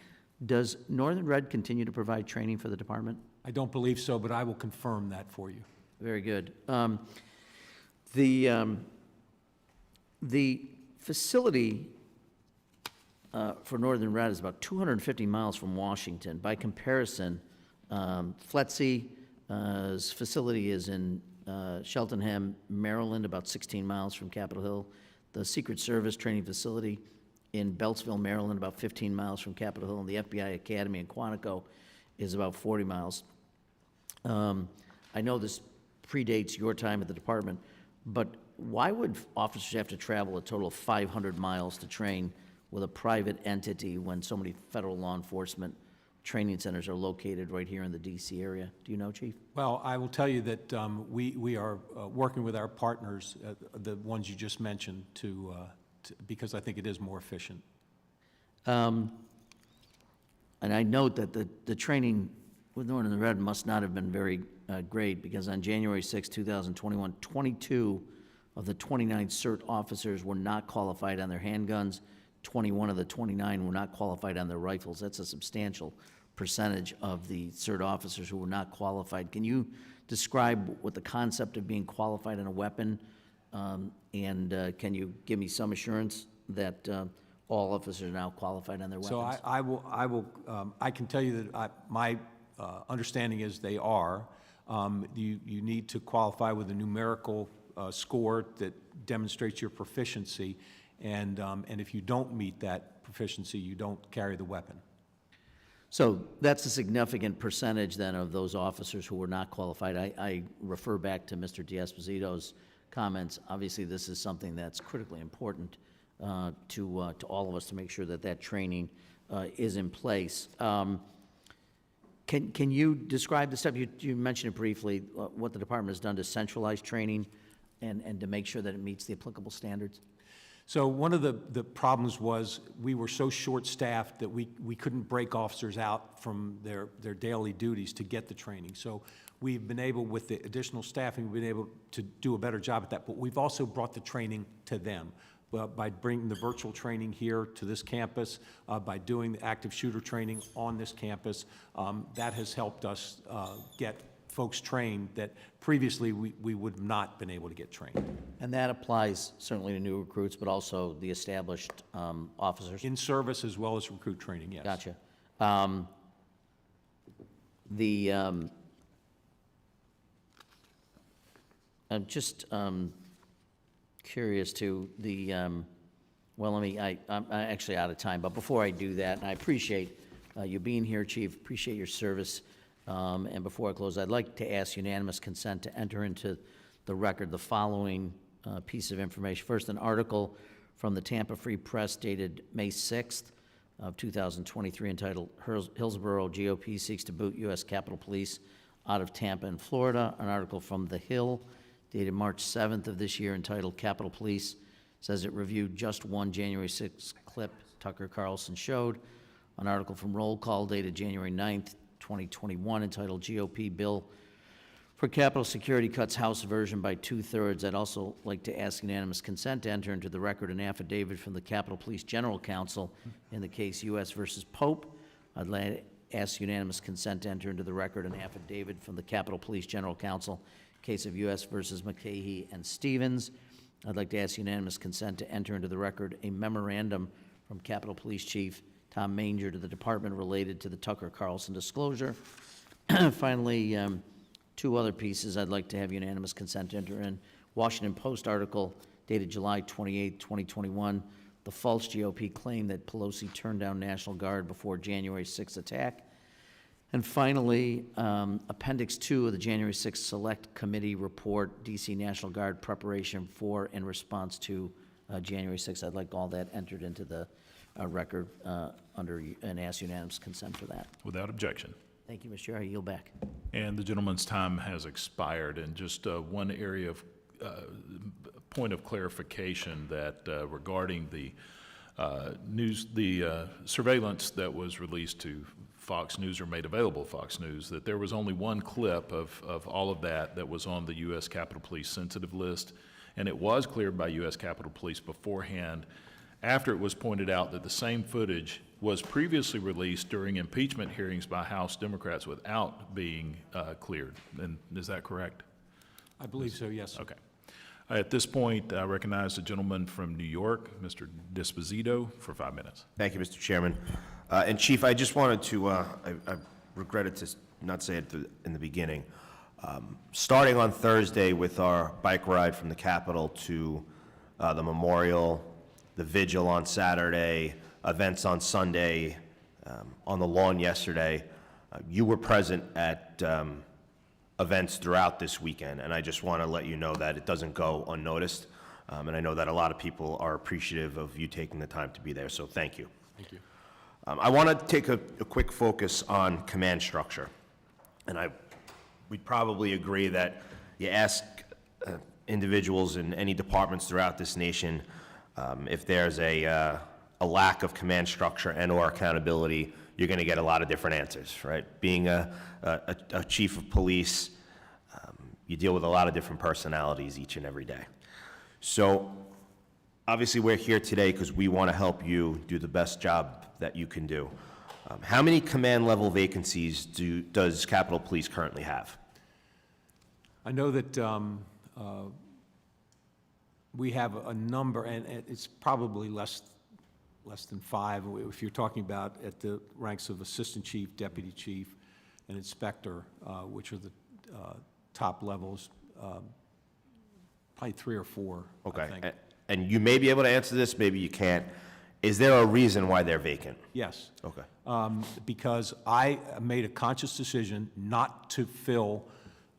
Speaker 3: Does Northern Red continue to provide training for the department?
Speaker 4: I don't believe so, but I will confirm that for you.
Speaker 3: Very good. The facility for Northern Red is about 250 miles from Washington. By comparison, FLETC's facility is in Cheltenham, Maryland, about 16 miles from Capitol Hill. The Secret Service training facility in Beltsville, Maryland, about 15 miles from Capitol Hill, and the FBI Academy in Quantico is about 40 miles. I know this predates your time at the department, but why would officers have to travel a total of 500 miles to train with a private entity when so many federal law enforcement training centers are located right here in the D.C. area? Do you know, Chief?
Speaker 4: Well, I will tell you that we are working with our partners, the ones you just mentioned, because I think it is more efficient.
Speaker 3: And I note that the training with Northern Red must not have been very great, because on January 6, 2021, 22 of the 29 CERT officers were not qualified on their handguns. 21 of the 29 were not qualified on their rifles. That's a substantial percentage of the CERT officers who were not qualified. Can you describe what the concept of being qualified on a weapon, and can you give me some assurance that all officers are now qualified on their weapons?
Speaker 4: So I can tell you that my understanding is they are. You need to qualify with a numerical score that demonstrates your proficiency, and if you don't meet that proficiency, you don't carry the weapon.
Speaker 3: So that's a significant percentage then of those officers who were not qualified. I refer back to Mr. D'Esposito's comments. Obviously, this is something that's critically important to all of us to make sure that that training is in place. Can you describe the step, you mentioned it briefly, what the department has done to centralize training and to make sure that it meets the applicable standards?
Speaker 4: So one of the problems was we were so short-staffed that we couldn't break officers out from their daily duties to get the training. So we've been able, with the additional staffing, we've been able to do a better job at that. But we've also brought the training to them by bringing the virtual training here to this campus, by doing the active shooter training on this campus. That has helped us get folks trained that previously we would have not been able to get trained.
Speaker 3: And that applies certainly to new recruits, but also the established officers?
Speaker 4: In service as well as recruit training, yes.
Speaker 3: Gotcha. I'm just curious to well, I'm actually out of time, but before I do that, and I appreciate you being here, Chief, appreciate your service. And before I close, I'd like to ask unanimous consent to enter into the record the following piece of information. First, an article from the Tampa Free Press dated May 6th of 2023 entitled Hillsborough GOP Seeks to Boot U.S. Capitol Police Out of Tampa in Florida. An article from The Hill dated March 7th of this year entitled Capitol Police says it reviewed just one January 6th clip Tucker Carlson showed. An article from Roll Call dated January 9th, 2021 entitled GOP Bill for Capitol Security Cuts House Version by 2/3. I'd also like to ask unanimous consent to enter into the record an affidavit from the Capitol Police General Counsel in the case U.S. versus Pope. I'd like to ask unanimous consent to enter into the record an affidavit from the Capitol Police General Counsel, case of U.S. versus McCahey and Stevens. I'd like to ask unanimous consent to enter into the record a memorandum from Capitol Police Chief Tom Manger to the department related to the Tucker Carlson disclosure. Finally, two other pieces I'd like to have unanimous consent to enter in. Washington Post article dated July 28, 2021, the false GOP claim that Pelosi turned down National Guard before January 6th attack. And finally, Appendix 2 of the January 6th Select Committee report, D.C. National Guard preparation for and response to January 6th. I'd like all that entered into the record under and ask unanimous consent for that.
Speaker 2: Without objection.
Speaker 3: Thank you, Mr. Chair. I yield back.
Speaker 2: And the gentleman's time has expired. And just one area of point of clarification that regarding the surveillance that was released to Fox News or made available to Fox News, that there was only one clip of all of that was on the U.S. Capitol Police sensitive list, and it was cleared by U.S. Capitol Police beforehand, after it was pointed out that the same footage was previously released during impeachment hearings by House Democrats without being cleared. And is that correct?
Speaker 4: I believe so, yes.
Speaker 2: Okay. At this point, I recognize the gentleman from New York, Mr. Disposito, for 5 minutes.
Speaker 12: Thank you, Mr. Chairman. And Chief, I just wanted to, I regretted to not say it in the beginning. Starting on Thursday with our bike ride from the Capitol to the memorial, the vigil on Saturday, events on Sunday, on the lawn yesterday, you were present at events throughout this weekend, and I just want to let you know that it doesn't go unnoticed. And I know that a lot of people are appreciative of you taking the time to be there, so thank you.
Speaker 4: Thank you.
Speaker 12: I want to take a quick focus on command structure. And we'd probably agree that you ask individuals in any departments throughout this nation if there's a lack of command structure and or accountability, you're going to get a lot of different answers, right? Being a chief of police, you deal with a lot of different personalities each and every day. So obviously we're here today because we want to help you do the best job that you can do. How many command level vacancies does Capitol Police currently have?
Speaker 4: I know that we have a number, and it's probably less than 5, if you're talking about at the ranks of assistant chief, deputy chief, and inspector, which are the top levels, probably 3 or 4, I
Speaker 12: Okay,
Speaker 4: think.
Speaker 12: and you may be able to answer this, maybe you can't. Is there a reason why they're vacant?
Speaker 4: Yes.
Speaker 12: Okay.
Speaker 4: Because I made a conscious decision not to fill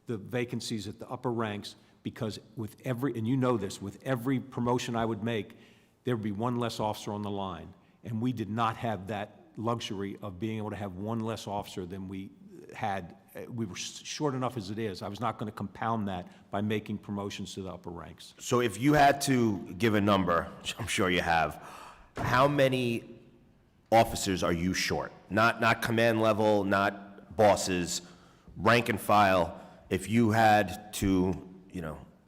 Speaker 4: the vacancies at the upper ranks, because with every, and you know this, with every promotion I would make, there would be one less officer on the line. And we did not have that luxury of being able to have one less officer than we had. We were short enough as it is. I was not going to compound that by making promotions to the upper ranks.
Speaker 12: So if you had to give a number, which I'm sure you have, how many officers are you short? Not command level, not bosses, rank and file. If you had to,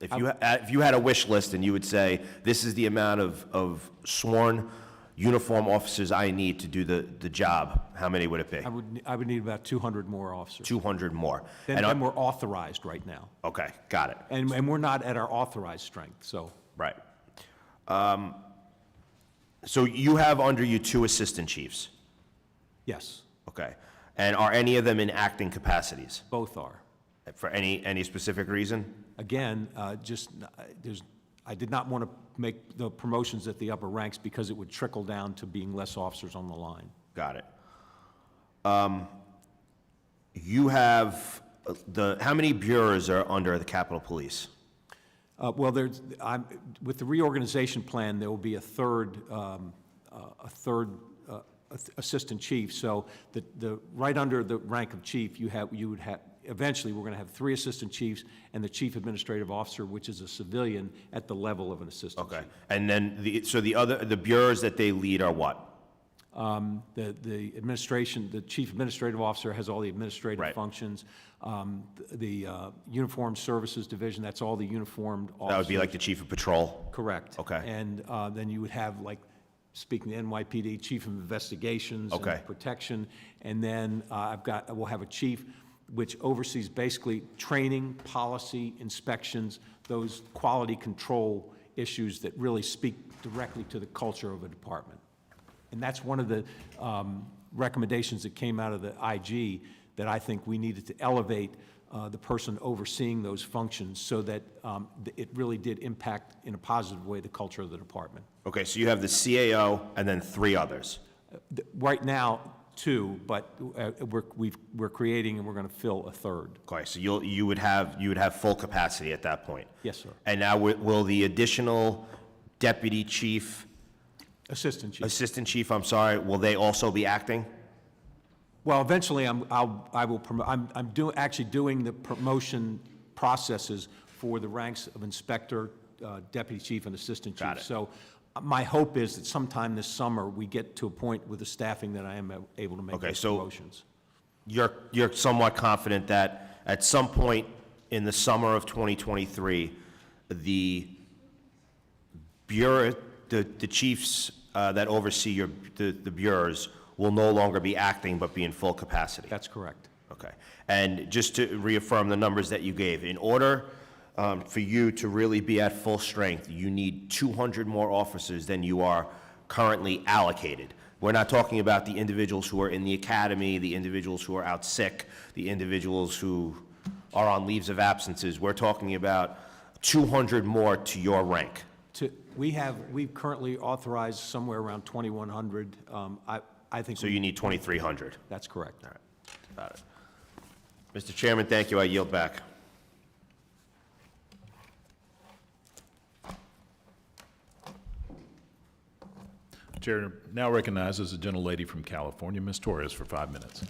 Speaker 12: if you had a wish list and you would say, this is the amount of sworn uniform officers I need to do the job, how many would it be?
Speaker 4: I would need about 200 more officers.
Speaker 12: 200 more.
Speaker 4: Than we're authorized right now.
Speaker 12: Okay, got it.
Speaker 4: And we're not at our authorized strength, so.
Speaker 12: Right. So you have under you 2 assistant chiefs?
Speaker 4: Yes,
Speaker 12: Okay. And are any of them in acting capacities?
Speaker 4: both are.
Speaker 12: For any specific reason?
Speaker 4: Again, I did not want to make the promotions at the upper ranks because it would trickle down to being less officers on the line.
Speaker 12: Got it. You have how many bureaus are under the Capitol Police?
Speaker 4: Well, with the reorganization plan, there will be a third assistant chief. So right under the rank of chief, eventually, we're going to have 3 assistant chiefs and the chief administrative officer, which is a civilian, at the level of an assistant chief.
Speaker 12: Okay. And then the bureaus that they lead are what?
Speaker 4: The administration, the chief administrative officer has all the administrative
Speaker 12: Right.
Speaker 4: functions. The uniformed services division, that's all the uniformed officers.
Speaker 12: That would be like the chief of patrol?
Speaker 4: Correct.
Speaker 12: Okay.
Speaker 4: And then you would have, like, speaking to NYPD, chief of investigations
Speaker 12: Okay.
Speaker 4: and protection. And then we'll have a chief which oversees basically training, policy, inspections, those quality control issues that really speak directly to the culture of a department. And that's one of the recommendations that came out of the IG, that I think we needed to elevate the person overseeing those functions so that it really did impact in a positive way the culture of the department.
Speaker 12: Okay, so you have the CAO and then 3 others.
Speaker 4: Right now, 2, but we're creating and we're going to fill a third.
Speaker 12: Okay, so you would have full capacity at that point.
Speaker 4: Yes, sir.
Speaker 12: And now will the additional deputy chief,
Speaker 4: Assistant chief.
Speaker 12: assistant chief, I'm sorry, will they also be acting?
Speaker 4: Well, eventually, I'm actually doing the promotion processes for the ranks of inspector, deputy chief, and assistant chief.
Speaker 12: Got it.
Speaker 4: So my hope is that sometime this summer, we get to a point with the staffing that I am able to make
Speaker 12: Okay,
Speaker 4: those
Speaker 12: so-
Speaker 4: promotions.
Speaker 12: You're somewhat confident that at some point in the summer of 2023, the bureau, the chiefs that oversee the bureaus will no longer be acting but be in full capacity?
Speaker 4: That's correct.
Speaker 12: Okay. And just to reaffirm the numbers that you gave, in order for you to really be at full strength, you need 200 more officers than you are currently allocated. We're not talking about the individuals who are in the academy, the individuals who are out sick, the individuals who are on leaves of absences. We're talking about 200 more to your rank.
Speaker 4: We've currently authorized somewhere around 2,100. I think.
Speaker 12: So you need 2,300.
Speaker 4: That's correct.
Speaker 12: All right, got it. Mr. Chairman, thank you. I yield back.
Speaker 2: Chair now recognizes the gentlelady from California, Ms. Torres, for 5 minutes.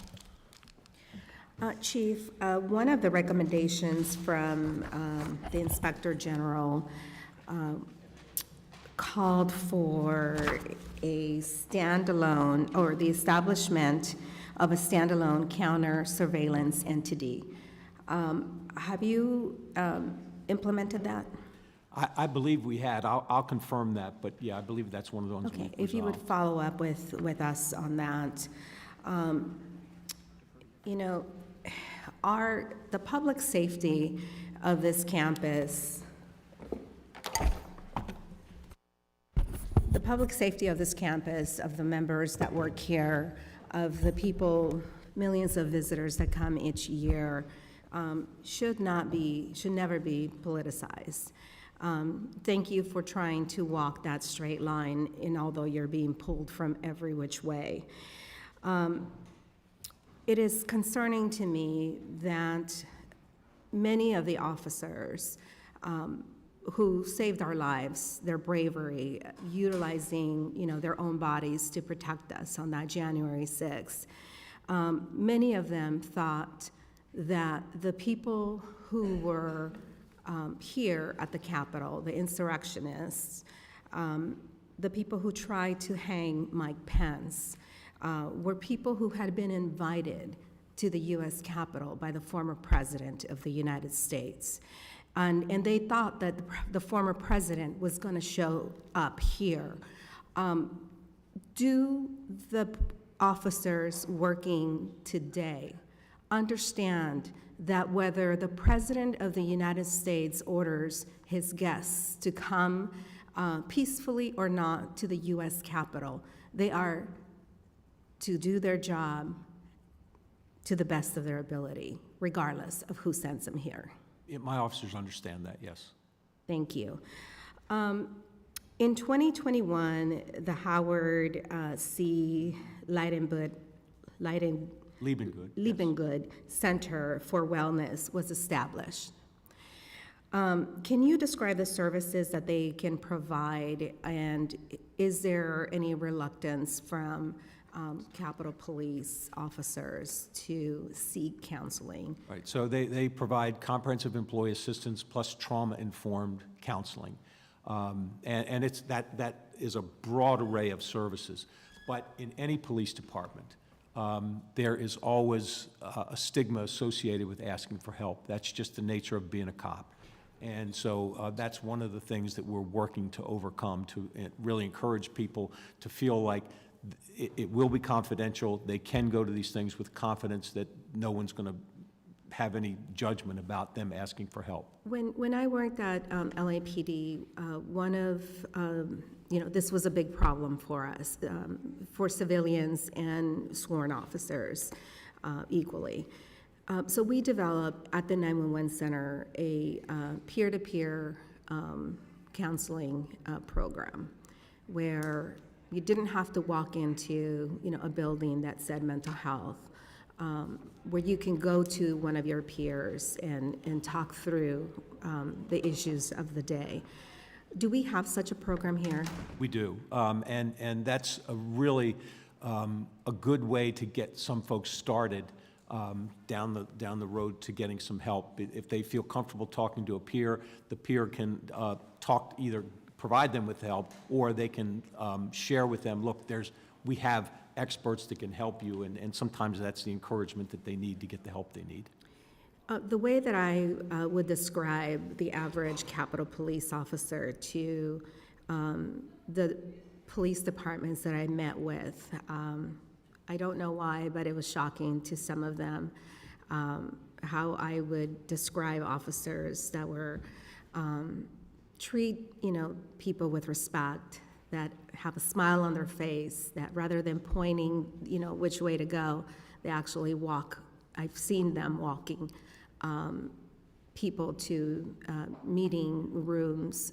Speaker 6: Chief, one of the recommendations from the Inspector General called for a standalone, or the establishment of a standalone counter surveillance entity. Have you implemented that?
Speaker 4: I believe we had. I'll confirm that, but yeah, I believe that's one of the ones
Speaker 6: Okay,
Speaker 4: we've
Speaker 6: if you would
Speaker 4: resolved.
Speaker 6: follow up with us on that. You know, the public safety of this campus, of the members that work here, of the people, millions of visitors that come each year, should never be politicized. Thank you for trying to walk that straight line, and although you're being pulled from every which way. It is concerning to me that many of the officers who saved our lives, their bravery, utilizing, their own bodies to protect us on that January 6th, many of them thought that the people who were here at the Capitol, the insurrectionists, the people who tried to hang Mike Pence, were people who had been invited to the U.S. Capitol by the former president of the United States. And they thought that the former president was going to show up here. Do the officers working today understand that whether the President of the United States orders his guests to come peacefully or not to the U.S. Capitol, they are to do their job to the best of their ability, regardless of who sends them here?
Speaker 4: Yeah, my officers understand that, yes.
Speaker 6: Thank you. In 2021, the Howard C. Leibengood Center for Wellness was established. Can you describe the services that they can provide, and is there any reluctance from Capitol Police officers to seek counseling?
Speaker 4: Right, so they provide comprehensive employee assistance plus trauma-informed counseling. And it's that is a broad array of services. But in any police department, there is always a stigma associated with asking for help. That's just the nature of being a cop. And so that's one of the things that we're working to overcome, to really encourage people to feel like it will be confidential. They can go to these things with confidence that no one's going to have any judgment about them asking for help.
Speaker 6: When I worked at LAPD, one of, this was a big problem for us, for civilians and sworn officers equally. So we developed at the 911 Center a peer-to-peer counseling program where you didn't have to walk into, a building that said mental health, where you can go to one of your peers and talk through the issues of the day. Do we have such a program here?
Speaker 4: We do, and that's a really a good way to get some folks started down the road to getting some help. If they feel comfortable talking to a peer, the peer can either provide them with help, or they can share with them, look, we have experts that can help you, and sometimes that's the encouragement that they need to get the help they need.
Speaker 6: The way that I would describe the average Capitol Police officer to the police departments that I met with, I don't know why, but it was shocking to some of them, how I would describe officers that were treat people with respect, that have a smile on their face, that rather than pointing which way to go, they actually walk. I've seen them walking people to meeting rooms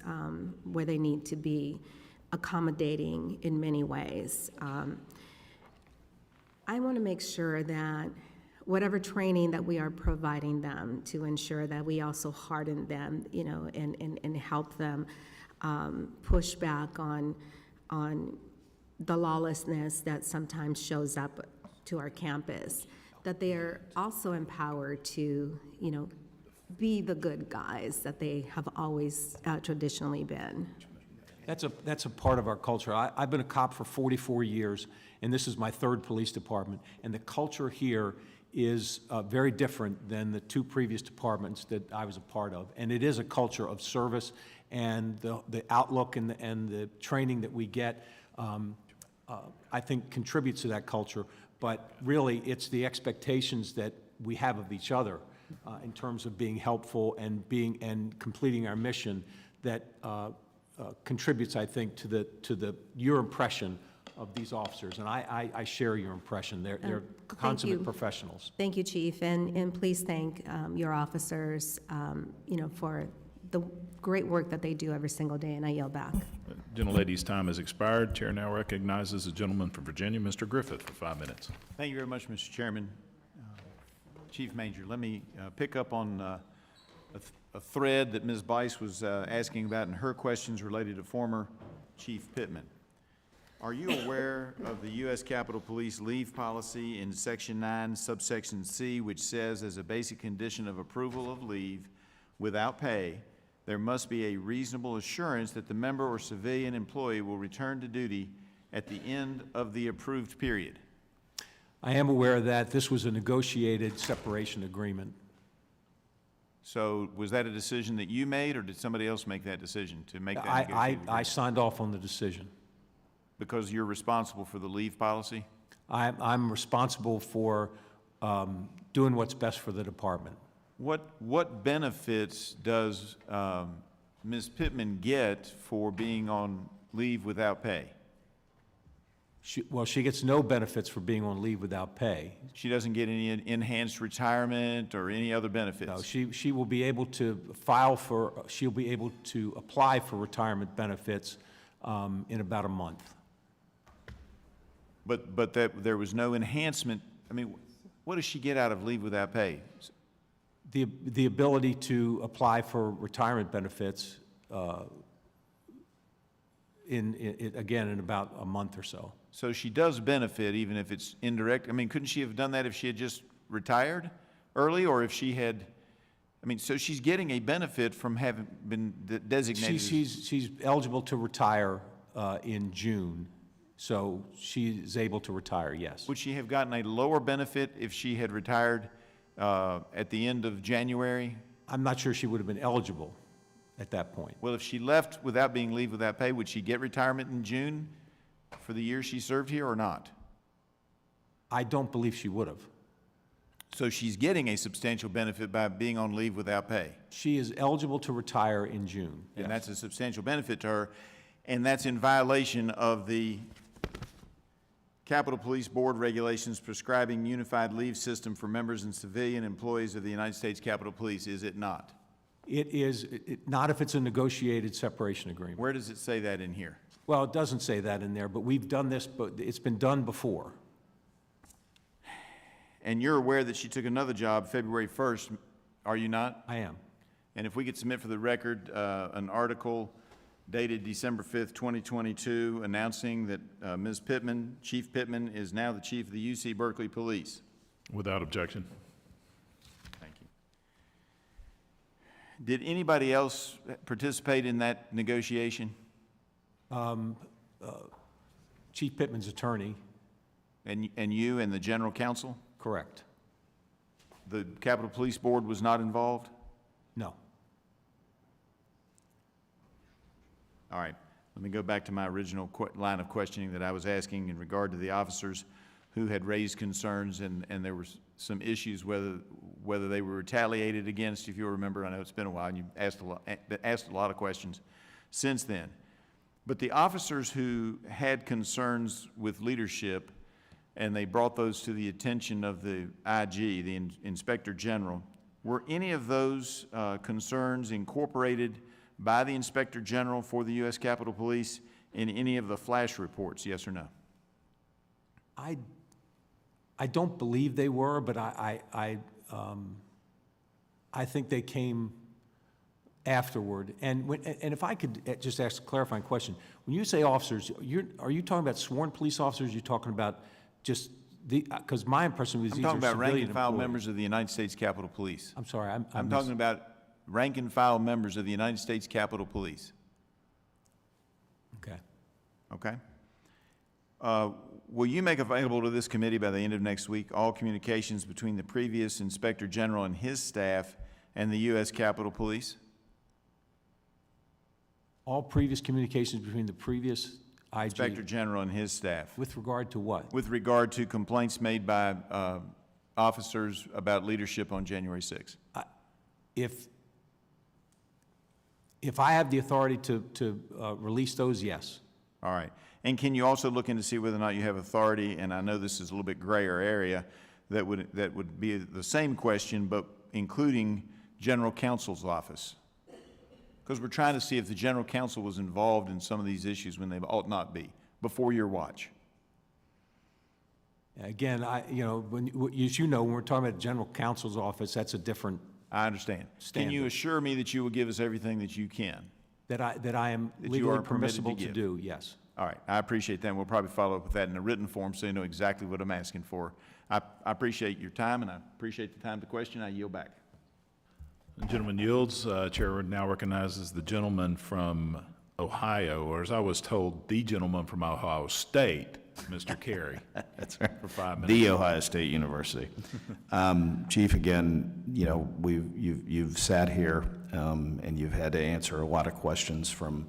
Speaker 6: where they need to be, accommodating in many ways. I want to make sure that whatever training that we are providing them, to ensure that we also harden them, and help them push back on the lawlessness that sometimes shows up to our campus, that they are also empowered to, be the good guys that they have always traditionally been.
Speaker 4: That's a part of our culture. I've been a cop for 44 years, and this is my third police department, and the culture here is very different than the two previous departments that I was a part of. And it is a culture of service, and the outlook and the training that we get, I think, contributes to that culture. But really, it's the expectations that we have of each other in terms of being helpful and completing our mission that contributes, I think, to your impression of these officers. And I share your impression. They're consummate professionals.
Speaker 6: Thank you, Chief, and please thank your officers, for the great work that they do every single day, and I yield back.
Speaker 2: Gentlelady's time has expired. Chair now recognizes the gentleman from Virginia, Mr. Griffith, for 5 minutes.
Speaker 5: Thank you very much, Mr. Chairman. Chief Manger, let me pick up on a thread that Ms. Bice was asking about in her questions related to former Chief Pittman. Are you aware of the U.S. Capitol Police leave policy in Section 9, subsection C, which says, as a basic condition of approval of leave without pay, there must be a reasonable assurance that the member or civilian employee will return to duty at the end of the approved period?
Speaker 4: I am aware of that. This was a negotiated separation agreement.
Speaker 5: So was that a decision that you made, or did somebody else make that decision to make that negotiated
Speaker 4: I
Speaker 5: agreement?
Speaker 4: signed off on the decision.
Speaker 5: Because you're responsible for the leave policy?
Speaker 4: I'm responsible for doing what's best for the department.
Speaker 5: What benefits does Ms. Pittman get for being on leave without pay?
Speaker 4: She gets no benefits for being on leave without pay.
Speaker 5: She doesn't get any enhanced retirement or any other benefits?
Speaker 4: No, she will be able to she'll be able to apply for retirement benefits in about a month.
Speaker 5: But there was no enhancement. I mean, what does she get out of leave without pay?
Speaker 4: The ability to apply for retirement benefits again in about a month or so.
Speaker 5: So she does benefit even if it's indirect? I mean, couldn't she have done that if she had just retired early, or if she had, I mean, so she's getting a benefit from having been designated?
Speaker 4: She's eligible to retire in June, so she is able to retire, yes.
Speaker 5: Would she have gotten a lower benefit if she had retired at the end of January?
Speaker 4: I'm not sure she would have been eligible at that point.
Speaker 5: Well, if she left without being leave without pay, would she get retirement in June for the year she served here or not?
Speaker 4: I don't believe she would have.
Speaker 5: So she's getting a substantial benefit by being on leave without pay?
Speaker 4: She is eligible to retire in June.
Speaker 5: And
Speaker 4: yes.
Speaker 5: that's a substantial benefit to her, and that's in violation of the Capitol Police Board regulations prescribing unified leave system for members and civilian employees of the United States Capitol Police, is it not?
Speaker 4: It is not if it's a negotiated separation agreement.
Speaker 5: Where does it say that in here?
Speaker 4: Well, it doesn't say that in there, but we've done this, but it's been done before.
Speaker 5: And you're aware that she took another job February 1st, are you not?
Speaker 4: I am.
Speaker 5: And if we could submit for the record an article dated December 5th, 2022, announcing that Ms. Pittman, Chief Pittman, is now the chief of the UC Berkeley Police.
Speaker 2: Without objection.
Speaker 5: Thank you. Did anybody else participate in that negotiation?
Speaker 4: Chief Pittman's attorney,
Speaker 5: And you and the general counsel?
Speaker 4: correct.
Speaker 5: The Capitol Police Board was not involved?
Speaker 4: No.
Speaker 5: All right, let me go back to my original line of questioning that I was asking in regard to the officers who had raised concerns, and there were some issues whether they were retaliated against, if you'll remember. I know it's been a while, and you asked a lot of questions since then. But the officers who had concerns with leadership, and they brought those to the attention of the IG, the Inspector General, were any of those concerns incorporated by the Inspector General for the U.S. Capitol Police in any of the flash reports, yes or no?
Speaker 4: I don't believe they were, but I think they came afterward. And if I could just ask a clarifying question, when you say officers, are you talking about sworn police officers? You're talking about just the, because my impression was
Speaker 5: I'm
Speaker 4: these are
Speaker 5: talking about rank
Speaker 4: civilian
Speaker 5: and file
Speaker 4: employees.
Speaker 5: members of the United States Capitol Police.
Speaker 4: I'm sorry,
Speaker 5: I'm talking about rank and file members of the United States Capitol Police,
Speaker 4: Okay.
Speaker 5: okay? Will you make available to this committee by the end of next week all communications between the previous Inspector General and his staff and the U.S. Capitol Police?
Speaker 4: All previous communications between the previous IG.
Speaker 5: Inspector General and his staff.
Speaker 4: With regard to what?
Speaker 5: With regard to complaints made by officers about leadership on January 6th.
Speaker 4: If I have the authority to release those, yes.
Speaker 5: All right. And can you also look in to see whether or not you have authority, and I know this is a little bit grayer area, that would be the same question, but including General Counsel's office? Because we're trying to see if the General Counsel was involved in some of these issues when they ought not be, before your watch.
Speaker 4: Again, as you know, when we're talking about General Counsel's office, that's a different,
Speaker 5: I understand. Can you
Speaker 4: Standard.
Speaker 5: assure me that you will give us everything that you can?
Speaker 4: that I am
Speaker 5: That you
Speaker 4: legally
Speaker 5: are permitted to
Speaker 4: permissible to
Speaker 5: give.
Speaker 4: do, yes.
Speaker 5: All right, I appreciate that, and we'll probably follow up with that in a written form so you know exactly what I'm asking for. I appreciate your time, and I appreciate the time to question. I yield back.
Speaker 2: The gentleman yields. Chair now recognizes the gentleman from Ohio, or as I was told, the gentleman from Ohio State, Mr. Carey.
Speaker 11: That's right.
Speaker 2: For 5 minutes.
Speaker 11: The Ohio State University. Chief, again, you've sat here and you've had to answer a lot of questions from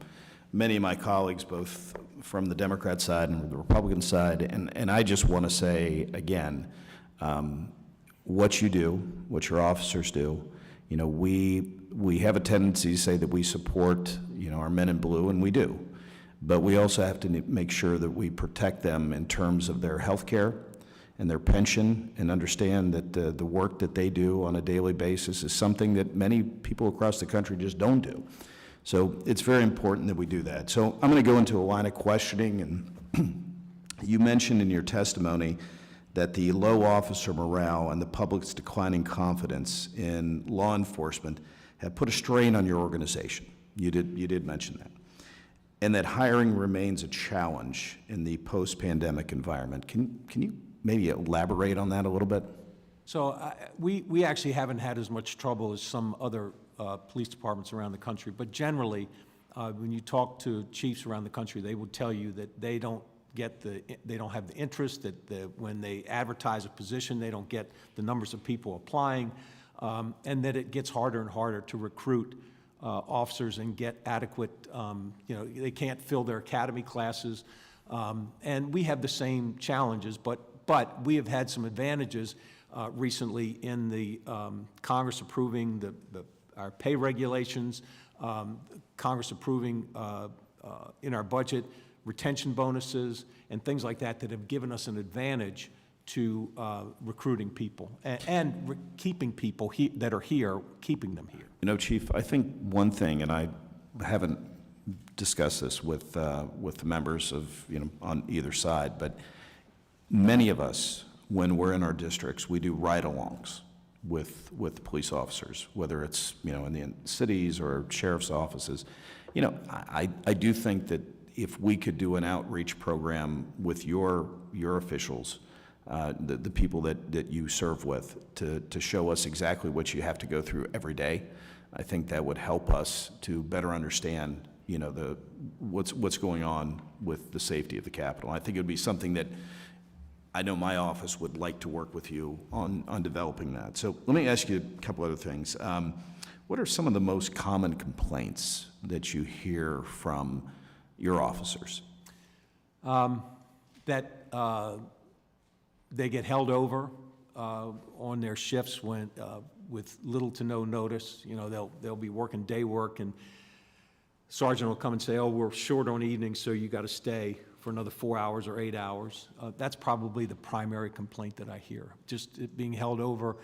Speaker 11: many of my colleagues, both from the Democrat side and the Republican side. And I just want to say, again, what you do, what your officers do, we have a tendency to say that we support, our men in blue, and we do. But we also have to make sure that we protect them in terms of their health care and their pension, and understand that the work that they do on a daily basis is something that many people across the country just don't do. So it's very important that we do that. So I'm going to go into a line of questioning, and you mentioned in your testimony that the low officer morale and the public's declining confidence in law enforcement have put a strain on your organization. You did mention that. And that hiring remains a challenge in the post-pandemic environment. Can you maybe elaborate on that a little bit?
Speaker 4: So we actually haven't had as much trouble as some other police departments around the country, but generally, when you talk to chiefs around the country, they will tell you that they don't have the interest, that when they advertise a position, they don't get the numbers of people applying, and that it gets harder and harder to recruit officers and get adequate, they can't fill their academy classes, and we have the same challenges, but we have had some advantages recently in the Congress approving our pay regulations, Congress approving in our budget retention bonuses and things like that have given us an advantage to recruiting people and keeping people that are here, keeping them here.
Speaker 11: Chief, I think one thing, and I haven't discussed this with the members of, on either side, but many of us, when we're in our districts, we do ride-alongs with police officers, whether it's, in the cities or sheriff's offices. I do think that if we could do an outreach program with your officials, the people that you serve with, to show us exactly what you have to go through every day. I think that would help us to better understand, what's going on with the safety of the Capitol. I think it would be something that I know my office would like to work with you on developing that. So let me ask you a couple other things. What are some of the most common complaints that you hear from your officers?
Speaker 4: That they get held over on their shifts when, with little to no notice. They'll be working day work, and sergeant will come and say, "Oh, we're short on evenings, so you got to stay for another 4 hours or 8 hours." That's probably the primary complaint that I hear, just it being held over.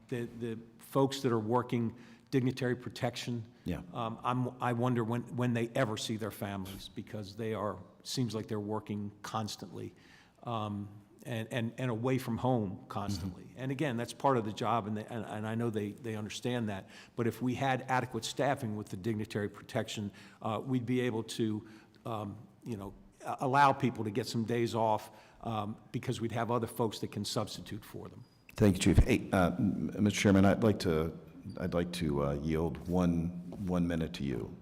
Speaker 4: The folks that are working dignitary protection,
Speaker 11: Yeah.
Speaker 4: I wonder when they ever see their families, because seems like they're working constantly, and away from home constantly. And again, that's part of the job, and I know they understand that. But if we had adequate staffing with the dignitary protection, we'd be able to, allow people to get some days off, because we'd have other folks that can substitute for them.
Speaker 11: Thank you, Chief. Hey, Mr. Chairman, I'd like to yield one minute to you.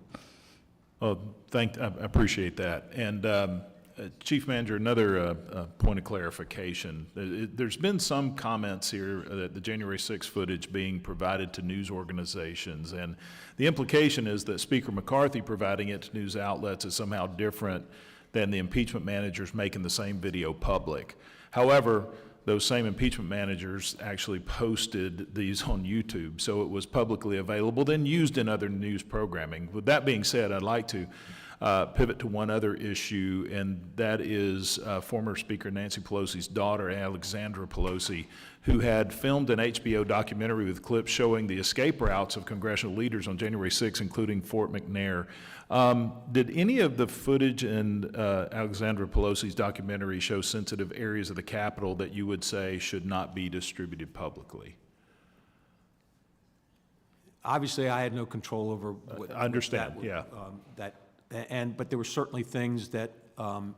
Speaker 2: Oh, I appreciate that. And Chief Manager, another point of clarification. There's been some comments here that the January 6th footage being provided to news organizations, and the implication is that Speaker McCarthy providing it to news outlets is somehow different than the impeachment managers making the same video public. However, those same impeachment managers actually posted these on YouTube, so it was publicly available, then used in other news programming. With that being said, I'd like to pivot to one other issue, and that is former Speaker Nancy Pelosi's daughter, Alexandra Pelosi, who had filmed an HBO documentary with clips showing the escape routes of congressional leaders on January 6, including Fort McNair. Did any of the footage in Alexandra Pelosi's documentary show sensitive areas of the Capitol that you would say should not be distributed publicly?
Speaker 4: Obviously, I had no control over
Speaker 2: I understand, yeah.
Speaker 4: But there were certainly things that,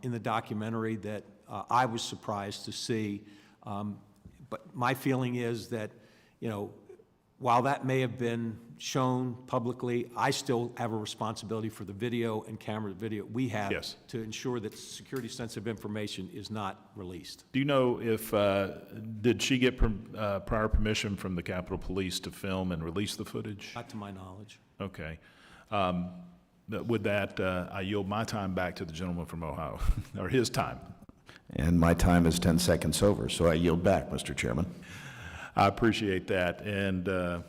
Speaker 4: in the documentary that I was surprised to see. But my feeling is that, while that may have been shown publicly, I still have a responsibility for the video and camera video we have to ensure that security-sensitive information is not released.
Speaker 2: Do you know if, did she get prior permission from the Capitol Police to film and release the footage?
Speaker 4: Not to my knowledge.
Speaker 2: Okay. With that, I yield my time back to the gentleman from Ohio, or his time.
Speaker 11: And my time is 10 seconds over, so I yield back, Mr. Chairman.
Speaker 2: I appreciate that. And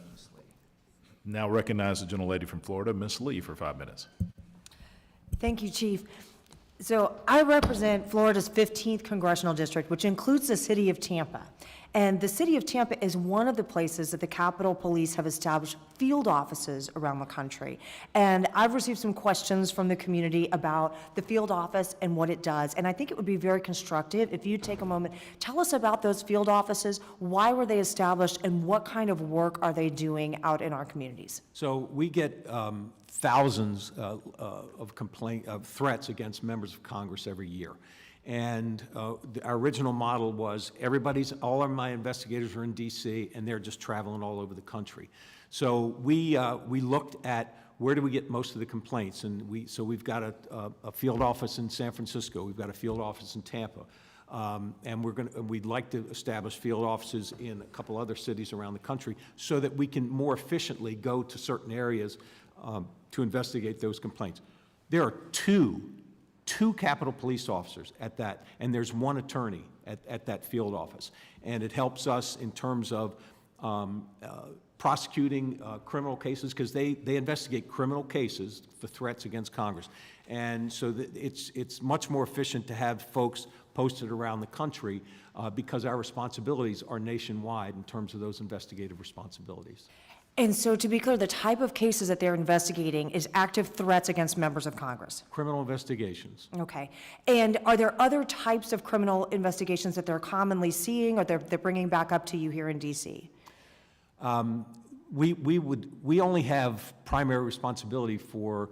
Speaker 2: now recognize the gentlelady from Florida, Ms. Lee, for 5 minutes.
Speaker 10: Thank you, Chief. So I represent Florida's 15th congressional district, which includes the city of Tampa. And the city of Tampa is one of the places that the Capitol Police have established field offices around the country. And I've received some questions from the community about the field office and what it does. And I think it would be very constructive if you take a moment, tell us about those field offices, why were they established, and what kind of work are they doing out in our communities?
Speaker 4: So we get thousands of threats against members of Congress every year. And our original model was all of my investigators are in D.C. and they're just traveling all over the country. So we looked at where do we get most of the complaints, and we've got a field office in San Francisco, we've got a field office in Tampa, and we'd like to establish field offices in a couple other cities around the country so that we can more efficiently go to certain areas to investigate those complaints. There are two Capitol Police officers at that, and there's one attorney at that field office. And it helps us in terms of prosecuting criminal cases, because they investigate criminal cases for threats against Congress. And so it's much more efficient to have folks posted around the country because our responsibilities are nationwide in terms of those investigative responsibilities.
Speaker 10: And so, to be clear, the type of cases that they're investigating is active threats against members of Congress?
Speaker 4: Criminal investigations.
Speaker 10: Okay. And are there other types of criminal investigations that they're commonly seeing, or they're bringing back up to you here in D.C.?
Speaker 4: We only have primary responsibility for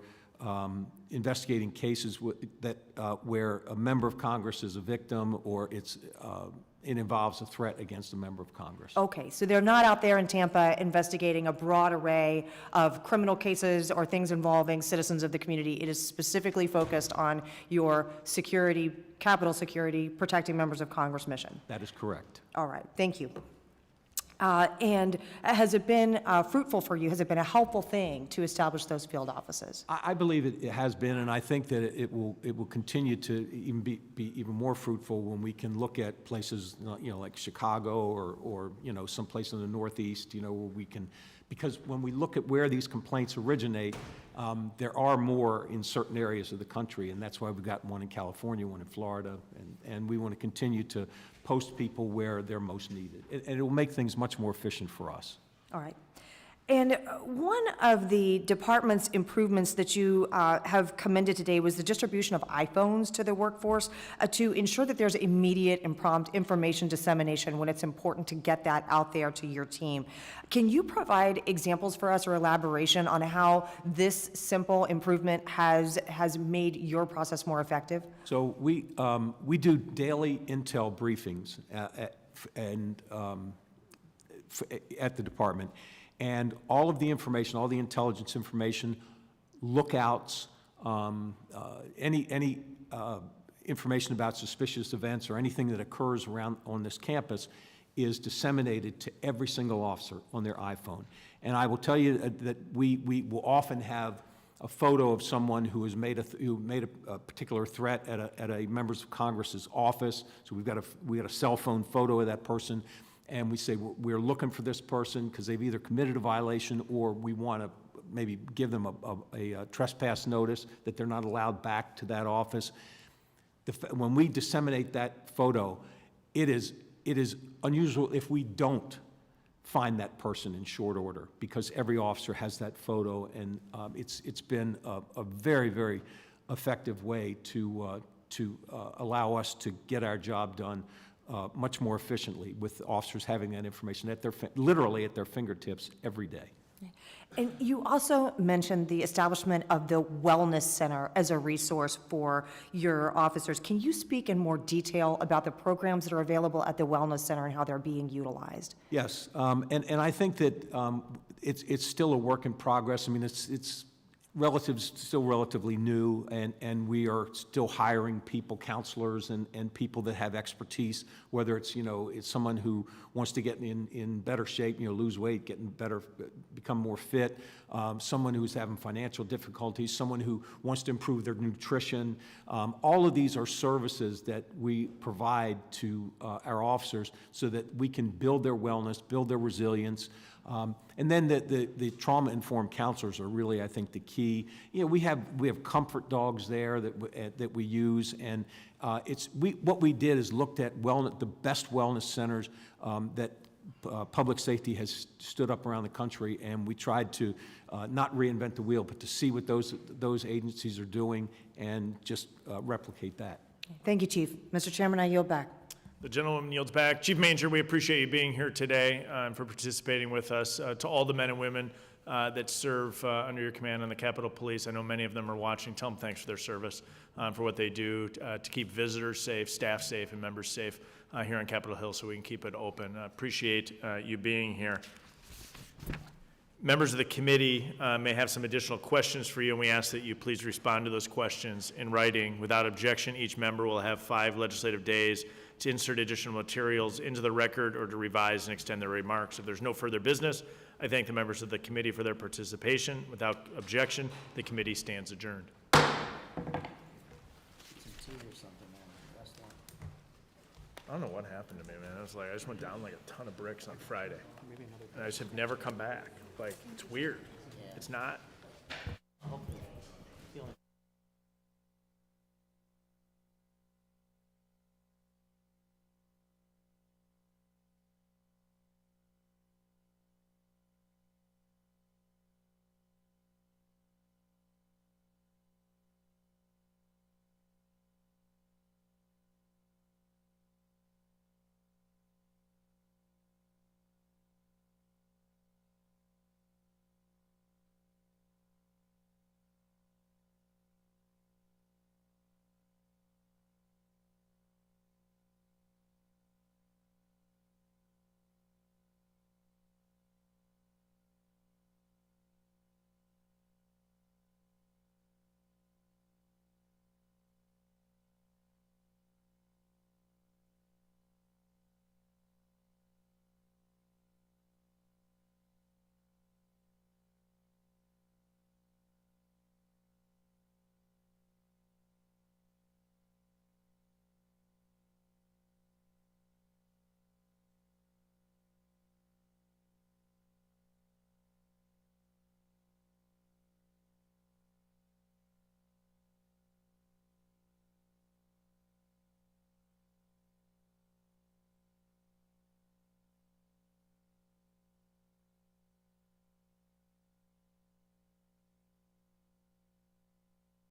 Speaker 4: investigating cases where a member of Congress is a victim, or it's it involves a threat against a member of Congress.
Speaker 10: Okay, so they're not out there in Tampa investigating a broad array of criminal cases or things involving citizens of the community. It is specifically focused on your security, Capitol security, protecting members of Congress mission.
Speaker 4: That is correct.
Speaker 10: All right, thank you. And has it been fruitful for you? Has it been a helpful thing to establish those field offices?
Speaker 4: I believe it has been, and I think that it will continue to even be even more fruitful when we can look at places, like Chicago or someplace in the Northeast, where we can, because when we look at where these complaints originate, there are more in certain areas of the country, and that's why we've got one in California, one in Florida, and we want to continue to post people where they're most needed. And it will make things much more efficient for us.
Speaker 10: All right. And one of the department's improvements that you have commended today was the distribution of iPhones to the workforce to ensure that there's immediate and prompt information dissemination when it's important to get that out there to your team. Can you provide examples for us or elaboration on how this simple improvement has made your process more effective?
Speaker 4: So we do daily intel briefings at the department. And all of the information, all the intelligence information, lookouts, any information about suspicious events or anything that occurs around on this campus is disseminated to every single officer on their iPhone. And I will tell you that we will often have a photo of someone who has made a particular threat at a member of Congress's office. So we got a cell phone photo of that person. And we say, we're looking for this person because they've either committed a violation or we want to maybe give them a trespass notice that they're not allowed back to that office. When we disseminate that photo, it is unusual if we don't find that person in short order because every officer has that photo, and it's been a very, very effective way to allow us to get our job done much more efficiently with officers having that information literally at their fingertips every day.
Speaker 10: And you also mentioned the establishment of the Wellness Center as a resource for your officers. Can you speak in more detail about the programs that are available at the Wellness Center and how they're being utilized?
Speaker 4: Yes, and I think that it's still a work in progress. I mean, it's still relatively new, and we are still hiring people, counselors, and people that have expertise, whether it's someone who wants to get in better shape, lose weight, become more fit, someone who's having financial difficulties, someone who wants to improve their nutrition. All of these are services that we provide to our officers so that we can build their wellness, build their resilience. And then the trauma-informed counselors are really, I think, the key. We have comfort dogs there that we use, and what we did is looked at the best wellness centers that public safety has stood up around the country, and we tried to not reinvent the wheel, but to see what those agencies are doing and just replicate that.
Speaker 10: Thank you, Chief. Mr. Chairman, I yield back.
Speaker 1: The gentleman yields back. Chief Manger, we appreciate you being here today and for participating with us. To all the men and women that serve under your command on the Capitol Police, I know many of them are watching. Tell them thanks for their service, for what they do to keep visitors safe, staff safe, and members safe here on Capitol Hill so we can keep it open. Appreciate you being here. Members of the committee may have some additional questions for you, and we ask that you please respond to those questions in writing. Without objection, each member will have 5 legislative days to insert additional materials into the record or to revise and extend their remarks. If there's no further business, I thank the members of the committee for their participation. Without objection, the committee stands adjourned. I don't know what happened to me, man. I just went down like a ton of bricks on Friday. And I just have never come back. Like, it's weird. It's not